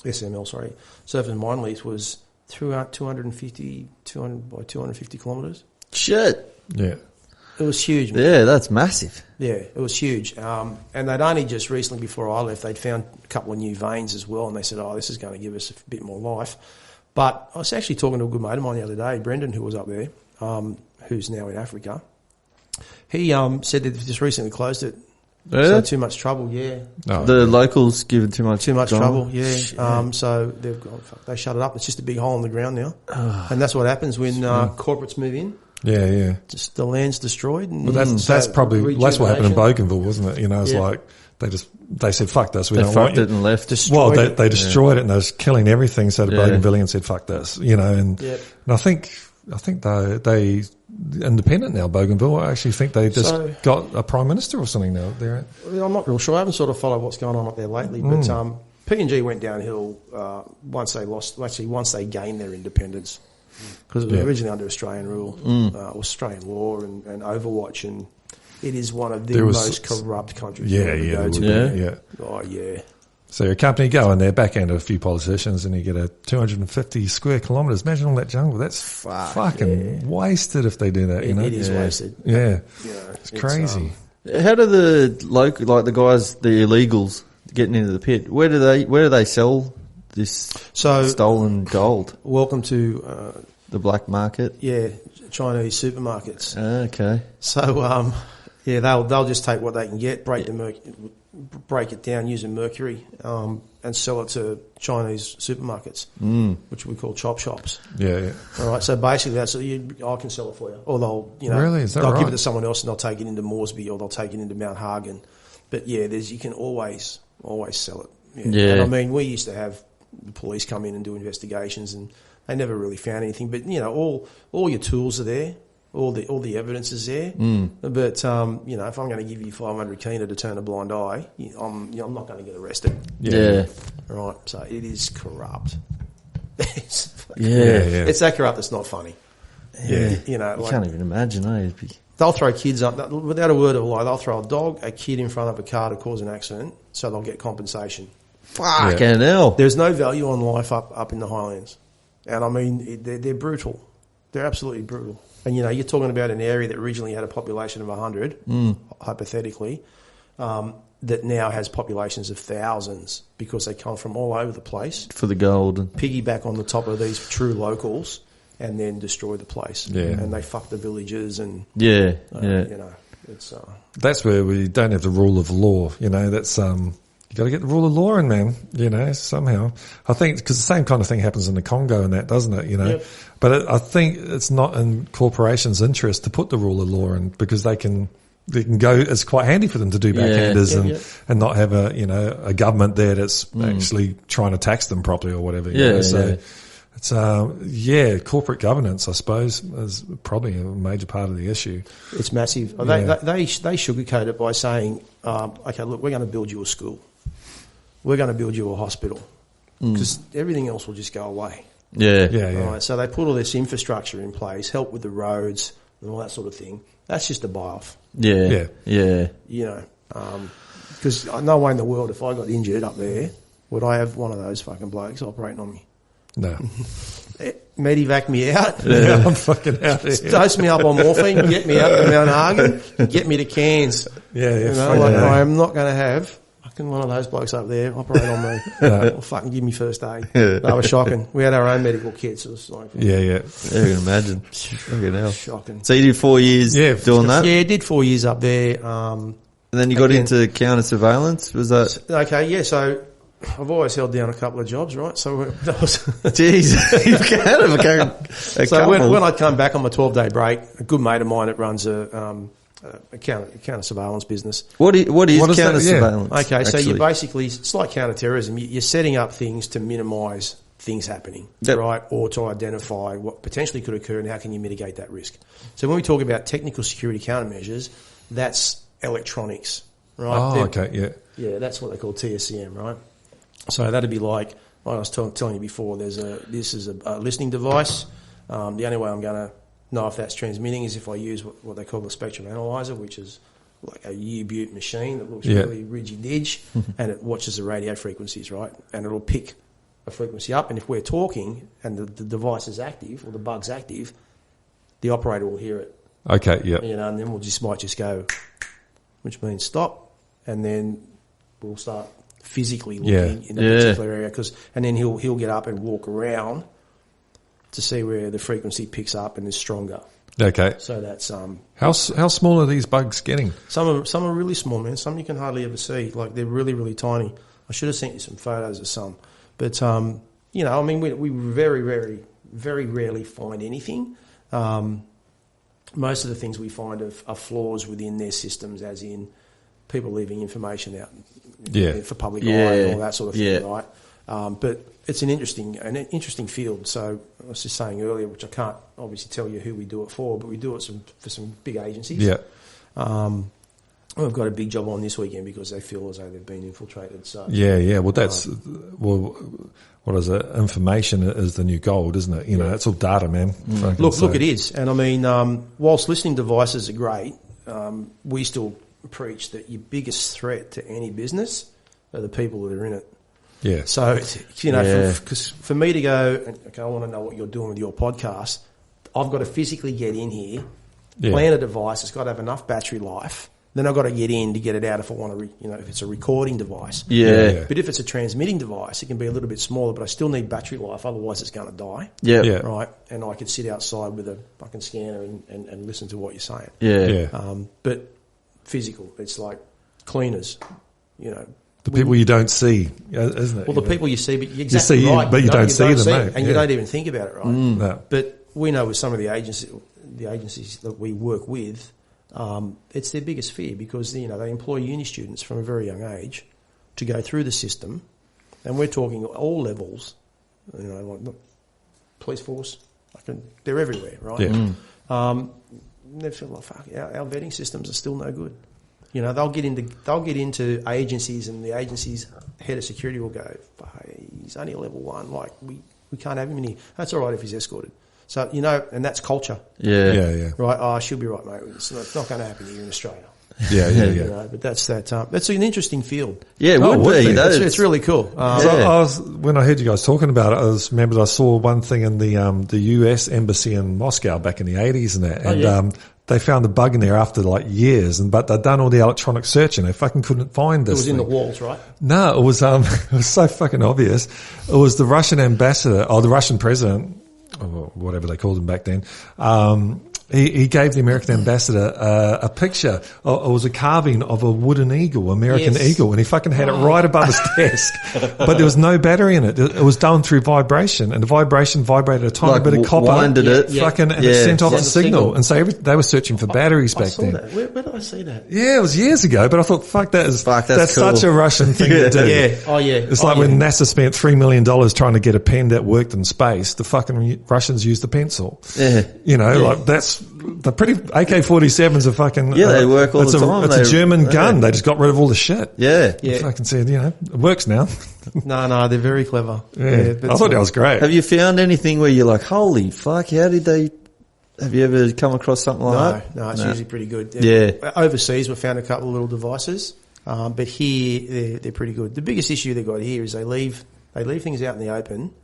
SML, sorry. Surface mine lease was throughout 250 kilometres. Shit. Yeah. It was huge, man. Yeah, that's massive. Yeah, it was huge. And they'd only just recently, before I left, they'd found a couple of new veins as well, and they said, oh, this is going to give us a bit more life. But I was actually talking to a good mate of mine the other day, Brendan, who was up there, who's now in Africa. He said that they've just recently closed it. Yeah. So too much trouble, yeah. Oh, the locals given too much trouble, yeah. So they've gone, they shut it up. It's just a big hole in the ground now, and that's what happens when corporates move in. Yeah, yeah. Just the land's destroyed. And well, that's probably what happened in Bougainville, wasn't it? You know, it's like they said fuck this, we don't want you. It and left. They destroyed it and they was killing everything. So the Bougainvilleans said fuck this, you know, and I think they independent now, Bougainville. I actually think they just got a prime minister or something now. I'm not real sure. I haven't sort of followed what's going on up there lately. But PNG went downhill once they gained their independence, because it was originally under Australian rule, Australian law and Overwatch, and it is one of the most corrupt countries to go to. Oh yeah. So your company go in there, backhand a few politicians, and you get a 250 square kilometres. Imagine all that jungle. That's fucking wasted if they do that. It is wasted. Yeah, it's crazy. How do the the guys, the illegals, getting into the pit? Where do they sell this stolen gold? Welcome to the black market. Yeah, Chinese supermarkets. Okay. So they'll just take what they can get, break it down using mercury, and sell it to Chinese supermarkets, which we call chop shops. Yeah. All right. So basically, that's I can sell it for you, or they'll really? Is that they'll right? give it to someone else and they'll take it into Moresby or they'll take it into Mount Hagen. But yeah, you can always sell it. Yeah. And I mean, we used to have the police come in and do investigations, and they never really found anything. But all your tools are there. All the evidence is there, but if I'm going to give you 500 kina to turn a blind eye, I'm not going to get arrested. Yeah. Right. So it is corrupt. It's that corrupt. It's not funny. Yeah. You can't even imagine. They'll throw kids up without a word of a lie. They'll throw a dog, a kid in front of a car to cause an accident, so they'll get compensation. Fucking hell. There's no value on life up in the Highlands, and I mean they're brutal. They're absolutely brutal. And, you're talking about an area that originally had a population of 100, hypothetically, that now has populations of thousands because they come from all over the place. For the gold. Piggyback on the top of these true locals and then destroy the place. Yeah. And they fuck the villages and... it's... That's where we don't have the rule of law, that's... You got to get the rule of law in, man, somehow. I think, because the same kind of thing happens in the Congo and that, doesn't it, Yep. But I think it's not in corporations' interest to put the rule of law in, because they can go, it's quite handy for them to do backhanders and not have a government there that's actually trying to tax them properly or whatever. It's, corporate governance, I suppose, is probably a major part of the issue. It's massive. They sugarcoat it by saying, okay, look, we're going to build you a school. We're going to build you a hospital, because everything else will just go away. Yeah. Right, so they put all this infrastructure in place, help with the roads and all that sort of thing. That's just a buy-off. Yeah. Because no way in the world, if I got injured up there, would I have one of those fucking blokes operating on me? No. Medevac me out. Yeah, I'm fucking out of here. Dose me up on morphine, get me out to Mount Hagen, get me to Cairns. Yeah. I am not going to have a Fucking one of those blokes up there operate on me. Or fucking give me first aid. They were shocking. We had our own medical kits. It was like, Yeah, I can imagine. Fucking hell. shocking. So you did 4 years doing that? Yeah, did 4 years up there. And then you got into counter surveillance? Was that? Okay, yeah, so I've always held down a couple of jobs, right? So that was... Jeez, you can have a So when I come back on my 12-day break, a good mate of mine that runs a counter surveillance business. What is counter that? surveillance? Okay, so actually? you basically, it's like counter-terrorism. You're setting up things to minimise things happening, right? Or to identify what potentially could occur and how can you mitigate that risk. So when we talk about technical security countermeasures, that's electronics, right? Oh, okay, yeah. Yeah, that's what they call TSCM, right? So that'd be like I was telling you before, this is a listening device. The only way I'm going to know if that's transmitting is if I use what they call a spectrum analyzer, which is like a U-Butte machine that looks really ridgy-dig, and it watches the radio frequencies, right? And it'll pick a frequency up, and if we're talking and the device is active or the bug's active, the operator will hear it. Okay, yeah. You know, and then might just go, which means stop, and then we'll start physically looking in that particular area, and then he'll get up and walk around to see where the frequency picks up and is stronger. Okay. So that's how small are these bugs getting? Some are really small, man. Some you can hardly ever see. Like they're really, really tiny. I should have sent you some photos of some, but you know, I mean, we very, very, very rarely find anything. Most of the things we find are flaws within their systems, as in people leaving information out for public eye and all that sort of thing, right? But it's an interesting field. So I was just saying earlier, which I can't obviously tell you who we do it for, but we do it for some big agencies. Yeah. We've got a big job on this weekend because they feel as though they've been infiltrated. So yeah. Well, what is it? Information is the new gold, isn't it? You know, it's all data, man. Look, it is. And I mean, whilst listening devices are great, we still preach that your biggest threat to any business are the people that are in it. Yeah. So, you know, because for me to go, okay, I want to know what you're doing with your podcast, I've got to physically get in here, plan a device, it's got to have enough battery life, then I've got to get in to get it out if I want to, if it's a recording device. Yeah. But if it's a transmitting device, it can be a little bit smaller, but I still need battery life, otherwise it's going to die. Yeah. Right? And I could sit outside with a fucking scanner and listen to what you're saying. Yeah. But physical, it's like cleaners, the people you don't see, isn't it? Well, the people you see, but you see, right. But you don't see them, mate. And you don't even think about it, right? No. But we know with some of the agencies that we work with, it's their biggest fear because they employ uni students from a very young age to go through the system, and we're talking all levels, like police force, they're everywhere, right? Yeah. They feel like fuck, our vetting systems are still no good. They'll get into agencies, and the agency's head of security will go, he's only a level 1, like we can't have him in here. That's all right if he's escorted. So, and that's culture. Yeah. Right? Oh, she'll be right, mate. It's not going to happen here in Australia. Yeah. But that's an interesting field. Yeah, it would be. It's really cool. When I heard you guys talking about it, I saw one thing in the US embassy in Moscow back in the 80s and that. And, they found the bug in there after like years, but they'd done all the electronic searching. They fucking couldn't find this. It was in the walls, right? No, it was so fucking obvious. It was the Russian ambassador, or the Russian president, or whatever they called him back then. He gave the American ambassador a picture. It was a carving of a wooden eagle, American eagle, and he fucking had it right above his desk. But there was no battery in it. It was done through vibration, and the vibration vibrated a tiny bit of copper. Winded it. Fucking, and it sent off a signal. And so they were searching for batteries back then. That. Where did I see that? Yeah, it was years ago, but I thought, that's cool. such a Russian thing to do. Yeah. Oh, yeah. It's like when NASA spent $3 million trying to get a pen that worked in space, the fucking Russians used the pencil. Yeah. Like that's the pretty AK-47s are fucking. Yeah, they work all the time. It's a German gun. They just got rid of all the shit. Yeah. Fucking said, it works now. No, they're very clever. Yeah. I thought that was great. Have you found anything where you're like, holy fuck, how did they... Have you ever come across something like that? No, it's usually pretty good. Yeah. Overseas, we've found a couple of little devices, but here they're pretty good. The biggest issue they've got here is they leave things out in the open,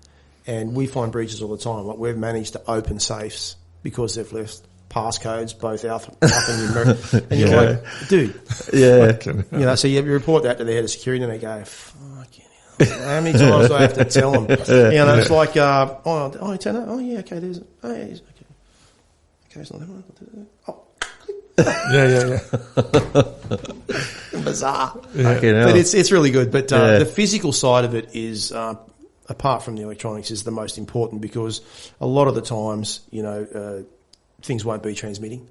and we find breaches all the time. Like we've managed to open safes because they've left passcodes, both alpha and numeric. And you're like, dude. Yeah. So you report that to the head of security and they go, fucking hell. How many times do I have to tell them? It's like, you turn up. Oh, yeah, okay, there's, oh, yeah, okay. Okay, it's not that one. Oh. Yeah. Bizarre. Yeah. But it's really good. But the physical side of it is, apart from the electronics, is the most important because a lot of the times, things won't be transmitting.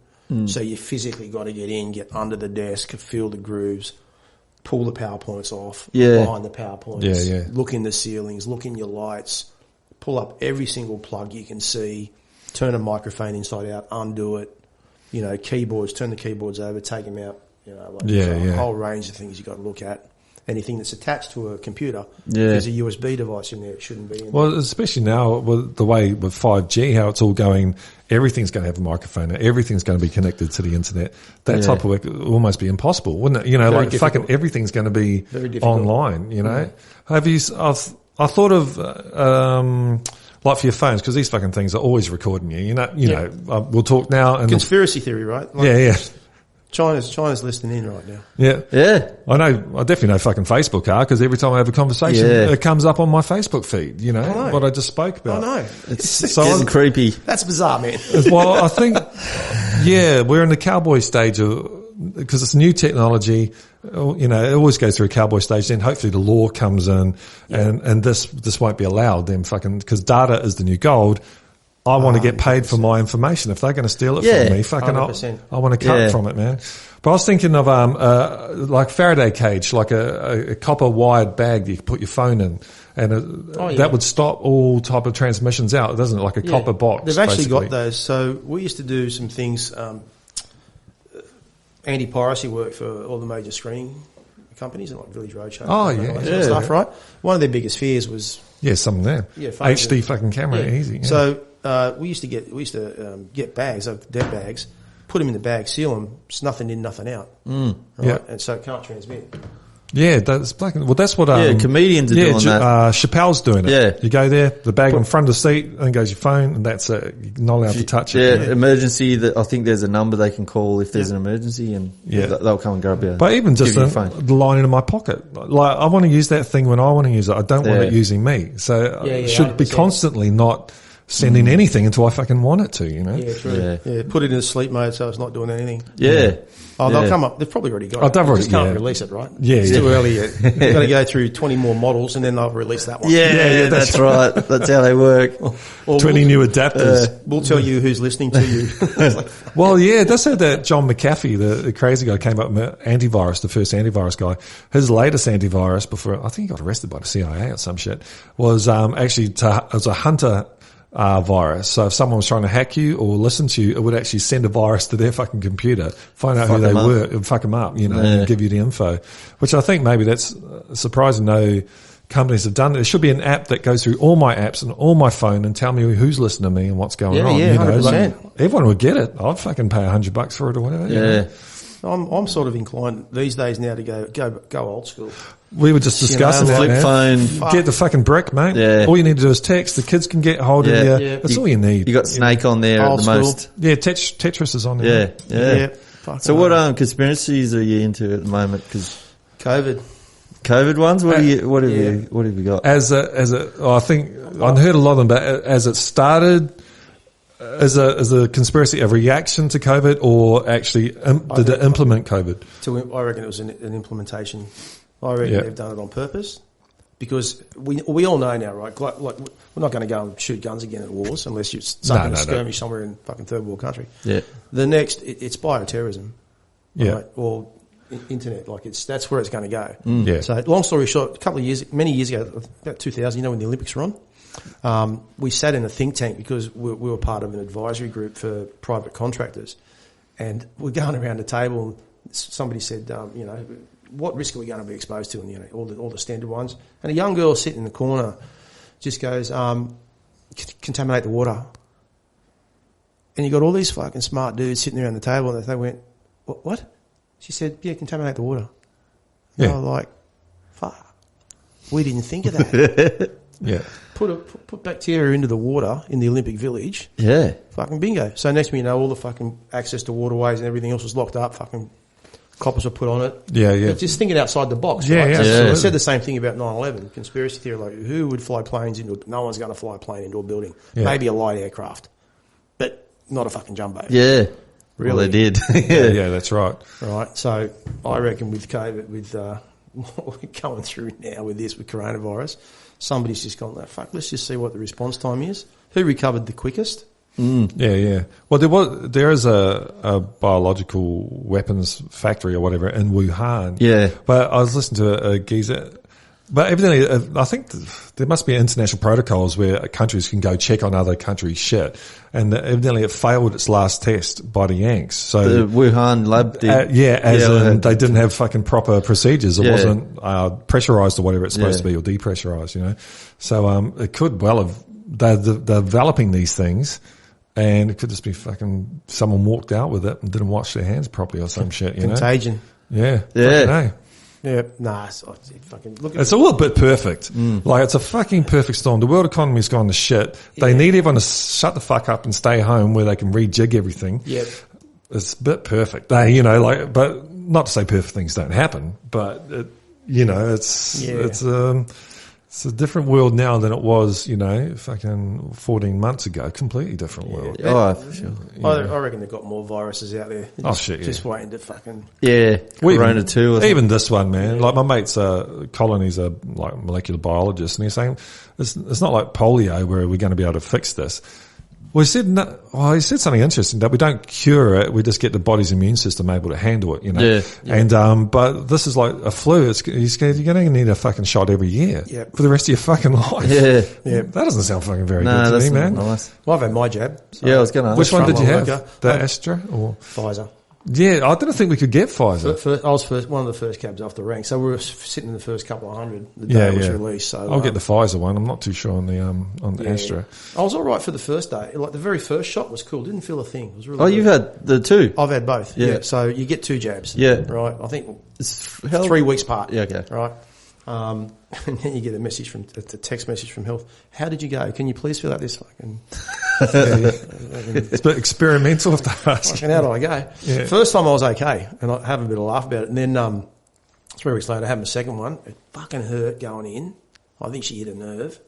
So you physically got to get in, get under the desk, feel the grooves, pull the power points off, behind the power points, look in the ceilings, look in your lights, pull up every single plug you can see, turn a microphone inside out, undo it. Keyboards, turn the keyboards over, take them out. A whole range of things you've got to look at. Anything that's attached to a computer, there's a USB device in there. It shouldn't be in there. Well, especially now with the way with 5G, how it's all going, everything's going to have a microphone. Everything's going to be connected to the internet. That type of work would almost be impossible, wouldn't it? Fucking everything's going to be online, Have you, I thought of, like for your phones, because these fucking things are always recording you. We'll talk now. And conspiracy theory, right? China's listening in right now. Yeah. I know. I definitely know fucking Facebook are because every time I have a conversation, it comes up on my Facebook feed. What I just spoke about. I know. It's getting creepy. That's bizarre, man. Well, I think, we're in the cowboy stage because it's new technology. It always goes through a cowboy stage. Then hopefully the law comes in, and this won't be allowed. Then because data is the new gold. I want to get paid for my information. If they're going to steal it from me, fucking I want to cut from it, man. But I was thinking of like Faraday cage, like a copper wired bag that you can put your phone in, and that would stop all type of transmissions out, doesn't it? Like a copper box. They've actually got those. So we used to do some things, anti-piracy work for all the major screening companies, like Village Roadshow. Stuff, right? One of their biggest fears was something there. HD fucking camera, easy. Yeah. So we used to get bags, dead bags, put them in the bag, seal them. It's nothing in, nothing out. Right? And so it can't transmit. Yeah, that's black. Well, that's what. Comedians are doing that. Chappelle's doing it. Yeah, you go there, the bag in front of the seat, and goes your phone, and that's it. You're not allowed to touch it. Yeah, emergency. I think there's a number they can call if there's an emergency, and they'll come and grab you. But even just the line in my pocket, like I want to use that thing when I want to use it. I don't want it using me. So it should be constantly not sending anything until I fucking want it to, Yeah, true. Yeah, put it in sleep mode so it's not doing anything. They'll come up. They've probably already got it. They've already, just can't release it, right? Yeah, it's too early yet. You've got to go through 20 more models and then they'll release that one. Yeah, that's right. That's how they work. Or 20 new adapters. We'll tell you who's listening to you. Well, that's how that John McAfee, the crazy guy, came up with antivirus, the first antivirus guy. His latest antivirus before, I think he got arrested by the CIA or some shit, was it was a hunter virus. So if someone was trying to hack you or listen to you, it would actually send a virus to their fucking computer, find out who they were, and fuck them up, and give you the info. Which I think maybe that's surprising. No companies have done it. There should be an app that goes through all my apps and all my phone and tell me who's listening to me and what's going on. Yeah, 100%. Everyone would get it. I'd fucking pay $100 for it or whatever. Yeah. I'm sort of inclined these days now to go old school. We were just discussing that, flip phone. Get the fucking brick, mate. Yeah. All you need to do is text. The kids can get hold of you. Yeah. That's all you need. You got Snake on there old at the school. most. Yeah, Tetris is on there. Yeah. So what conspiracies are you into at the moment? Because COVID ones. What have you got? I think I heard a lot of them, but as it started. As a conspiracy, a reaction to COVID, or actually did it implement COVID? I reckon it was an implementation. I reckon they've done it on purpose because we all know now, right? Like we're not going to go and shoot guns again at wars unless you're stuck in a skirmish somewhere in fucking third world country. Yeah. The next, it's bioterrorism, right? Or internet, that's where it's going to go. Yeah. So long story short, many years ago, about 2000, when the Olympics were on. We sat in a think tank because we were part of an advisory group for private contractors, and we're going around the table. And somebody said, what risk are we going to be exposed to? And all the standard ones. And a young girl sitting in the corner just goes, contaminate the water. And you got all these fucking smart dudes sitting around the table, and they went, what? She said, yeah, contaminate the water. And I was like, fuck, we didn't think of that. Yeah. Put bacteria into the water in the Olympic Village. Yeah. Fucking bingo. So next thing you know, all the fucking access to waterways and everything else was locked up. Fucking coppers were put on it. Yeah, yeah. Just thinking outside the box. Yeah, right? yeah, So absolutely. I said the same thing about 9/11. Conspiracy theory, like who would fly planes into? No one's going to fly a plane into a building. Yeah. Maybe a light aircraft, but not a fucking jumbo. Yeah. Really? Well, they did. Yeah, that's right. Right. So I reckon with COVID, with what we're going through now with this, with coronavirus, somebody's just gone, fuck, let's just see what the response time is. Who recovered the quickest? Yeah, yeah. Well, there is a biological weapons factory or whatever in Wuhan. Yeah. But I was listening to a geezer. But evidently, I think there must be international protocols where countries can go check on other countries' shit. And evidently it failed its last test by the Yanks. So The Wuhan lab did. they didn't have fucking proper procedures. It wasn't pressurized or whatever it's supposed to be, or depressurized, you know. So it could well have, they're developing these things, and it could just be fucking someone walked out with it and didn't wash their hands properly or some shit, you know. Contagion. Yeah. Yeah. Fucking A. Yeah, nah, fucking look at It's all a bit perfect. Like, it's a fucking perfect storm. The world economy's gone to shit. They need everyone to shut the fuck up and stay home where they can rejig everything. Yep. It's a bit perfect. But not to say perfect things don't happen, but it's a different world now than it was, fucking 14 months ago. Completely different world. Oh, for sure. I reckon they've got more viruses out there. Just waiting to fucking... Yeah. Corona too. Or something. Even this one, man. Like, my mate's Colin, he's a molecular biologist, and he's saying it's not like polio where we're going to be able to fix this. Well, he said something interesting, that we don't cure it, we just get the body's immune system able to handle it, Yeah. And, but this is like a flu. You're going to need a fucking shot every year for the rest of your fucking life. Yeah. Yeah. That doesn't sound fucking very No, good to that's me, man. not nice. Well, I've had my jab. So Yeah, I was going to ask. Which one did you have? Okay. The Astra or Pfizer. Yeah, I didn't think we could get Pfizer. I was one of the first cabs off the rank, so we were sitting in the first couple of hundred the day it was released. So I'll get the Pfizer one. I'm not too sure on the Astra. I was all right for the first day. Like the very first shot was cool. Didn't feel a thing. It was really. Oh, good. you've had the two? I've had both. Yeah. Yeah. So you get 2 jabs. Yeah. Right. I think It's 3 weeks apart. Yeah, okay. Right. And then you get a text message from health. How did you go? Can you please fill out this fucking... It's a bit experimental if they ask. Fucking how do I go? Yeah. First time I was okay, and I have a bit of laugh about it. And then 3 weeks later, I had my second one. It fucking hurt going in. I think she hit a nerve.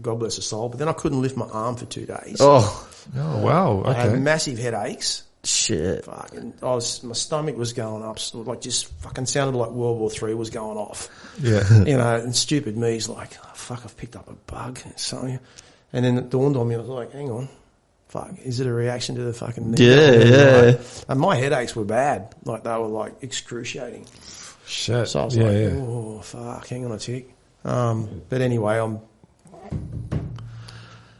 God bless her soul. But then I couldn't lift my arm for 2 days. Oh, Wow. I had Okay. massive headaches. shit. Fucking, my stomach was going up. Like just fucking sounded like World War III was going off. Yeah. And stupid me's like, oh, fuck, I've picked up a bug. So, and then it dawned on me. I was like, hang on. Fuck, is it a reaction to the fucking knee? Yeah. And my headaches were bad. Like, they were, like, excruciating. Shit. So I was oh, fuck, hang on a tick. But anyway, I'm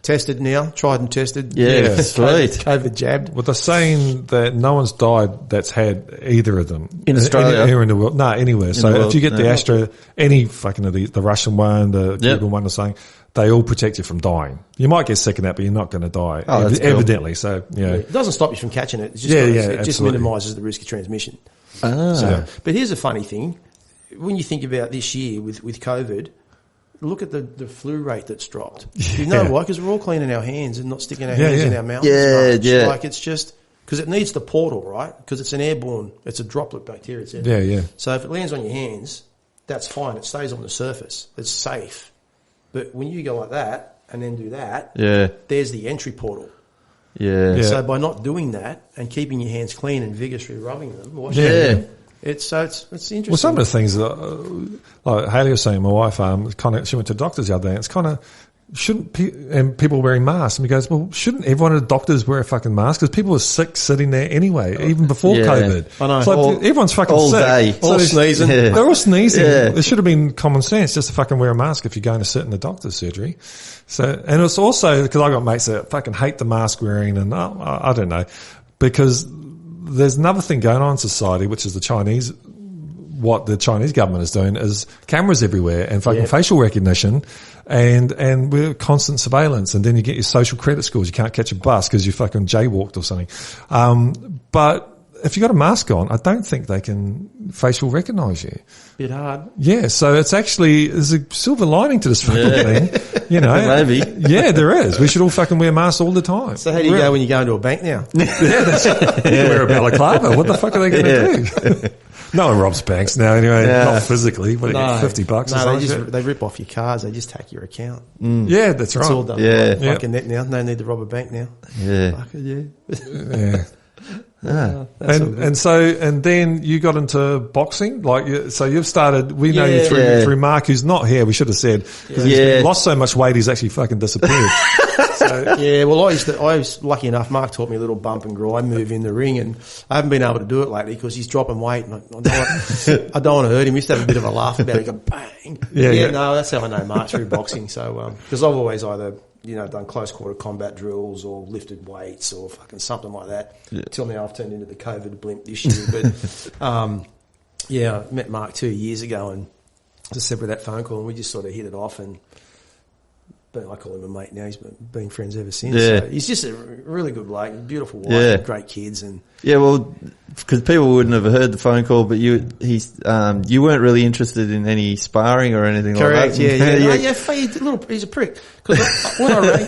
tested now, tried and tested. Yeah, sweet. COVID jabbed. Well, they're saying that no one's died that's had either of them. In Australia? Anywhere in the world. No, anywhere. So the world, if you get the no. Astra, any fucking of the Russian one, the Cuban one, or something, they all protect you from dying. You might get sick of that, but you're not going to die. Oh, that's cool. Evidently. So, yeah. It doesn't stop you from catching it. It's just it just minimises the risk of transmission. Ah. But here's a funny thing. When you think about this year with COVID, look at the flu rate that's dropped. You know why? Because we're all cleaning our hands and not sticking our hands in our mouth. Yeah. Like it's just because it needs the portal, right? Because it's an airborne, it's a droplet bacteria. It's Yeah. So if it lands on your hands, that's fine. It stays on the surface. It's safe. But when you go like that and then do that, there's the entry portal. Yeah. So by not doing that and keeping your hands clean and vigorously rubbing them, washing them, it's interesting. Well, some of the things that, like Haley was saying, my wife, she went to the doctors the other day, and it's kind of, and people wearing masks, and he goes, well, shouldn't everyone at the doctors wear a fucking mask? Because people were sick sitting there anyway, even before COVID. I know. It's like everyone's fucking all sick. day. All sneezing. Yeah. They're all sneezing. Yeah. It should have been common sense just to fucking wear a mask if you're going to sit in the doctor's surgery. So, and it's also, because I got mates that fucking hate the mask wearing, and I don't know, because there's another thing going on in society, which is what the Chinese government is doing is cameras everywhere and fucking facial recognition and we're constant surveillance, and then you get your social credit scores. You can't catch a bus because you fucking jaywalked or something. But if you got a mask on, I don't think they can facial recognise you. Bit hard. Yeah, so there's a silver lining to this fucking thing, you know. Maybe. Yeah, there is. We should all fucking wear masks all the time. So how do you go when you go into a bank now? You can wear a balaclava. What the fuck are they going to do? No one robs banks now anyway, not physically, but No. $50 or something. They rip off your cards. They just hack your account. Yeah, that's right. It's all done. Yeah. Fucking net now. No need to rob a bank now. Yeah. Fuck it, Yeah. Ah. And then you got into boxing, so you've started. We know you Yeah. through Mark, who's not here. We should have said because he's lost so much weight, he's actually fucking disappeared. Yeah, well, I was lucky enough. Mark taught me a little bump and grind move in the ring, and I haven't been able to do it lately because he's dropping weight, and I don't want to hurt him. We used to have a bit of a laugh about it. Go bang. Yeah. No, that's how I know Mark through boxing. So because I've always either done close quarter combat drills or lifted weights or fucking something like that. Yeah. Till now, I've turned into the COVID blimp this year. But I met Mark 2 years ago, and just said with that phone call, and we just sort of hit it off and. But I call him a mate now. He's been friends ever since. Yeah. So he's just a really good bloke, beautiful wife, great kids, and because people wouldn't have heard the phone call, but you weren't really interested in any sparring or anything correct, like that. He's a prick. Because when I rang, I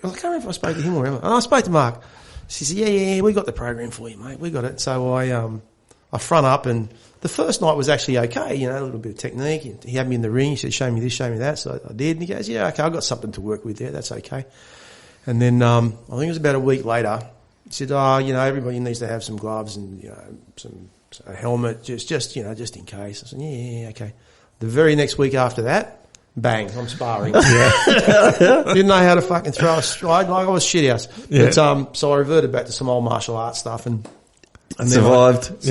can't remember if I spoke to him or whatever. And I spoke to Mark. She said, "Yeah, we got the program for you, mate. We got it." So I front up, and the first night was actually okay, a little bit of technique. He had me in the ring. He said, "Show me this, show me that." So I did. And he goes, "Yeah, okay, I've got something to work with there. That's okay." And then I think it was about a week later, he said, everybody needs to have some gloves and, a helmet, just in case. I said, yeah, okay. The very next week after that, bang, I'm sparring. Didn't know how to fucking throw a stride. Like I was shit house. Yeah. But, so I reverted back to some old martial arts stuff and survived.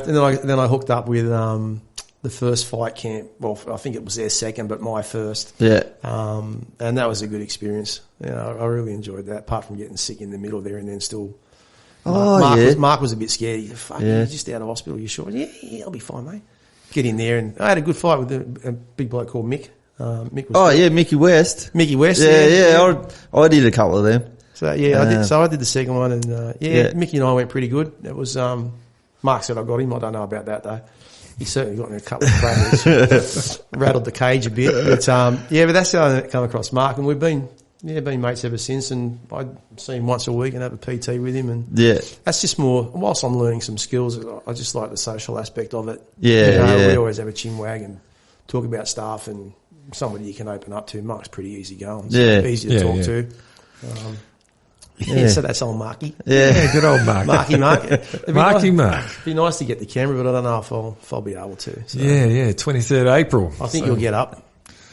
And then I hooked up with the first fight camp. Well, I think it was their second, but my first. Yeah. And that was a good experience. I really enjoyed that. Apart from getting sick in the middle there, and then still. Mark was a bit scared. He said, "Fuck, you're just out of hospital. You sure?" Yeah, I'll be fine, mate. Get in there, and I had a good fight with a big bloke called Mick. Mick was Mickey West. Mickey West. Yeah. I did a couple of them. So I did. So I did the second one, and Mickey and I went pretty good. It was Mark said I got him. I don't know about that though. He certainly got me a couple of crackers, rattled the cage a bit. But but that's how I come across Mark, and we've been mates ever since. And I see him once a week and have a PT with him, and that's just more. Whilst I'm learning some skills, I just like the social aspect of it. We always have a chin wag and talk about stuff, and somebody you can open up to. Mark's pretty easy going, easy to talk to. So that's old Marky. Yeah, good old Mark. Marky Mark. Mark. It'd be nice to get the camera, but I don't know if I'll be able to. So. 23rd April. I think you'll get up.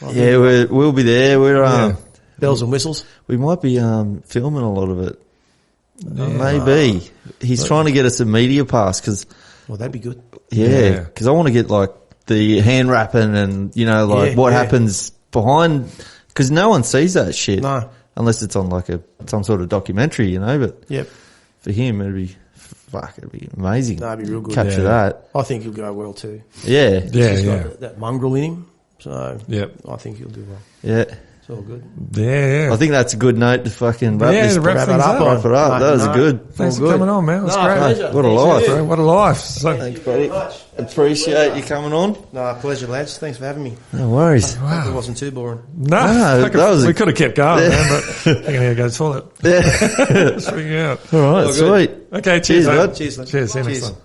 We'll be there. We're bells and whistles. We might be filming a lot of it. Maybe. He's trying to get us a media pass because. Well, that'd be good. Yeah, because I want to get like the hand wrapping and what happens behind, because no one sees that shit. No. Unless it's on like some sort of documentary, but for him it'd be amazing. No, it'd be real good. Capture that. I think he'll go well too. Yeah. He's got that mongrel in him, so I think he'll do well. Yeah. It's all good. I think that's a good note to fucking wrap it up. Wrap it up. That was good. Thanks for coming on, man. That's great. Pleasure. What a life. Bro. What a life. Thanks, buddy. Appreciate you coming on. No, pleasure, lads. Thanks for having me. No worries. Hope it wasn't too boring. No, we could have kept going, man, but I think I need to go to the toilet. Yeah. Let's figure it out. All right, sweet. Okay, cheers, bud. Cheers, see you next time.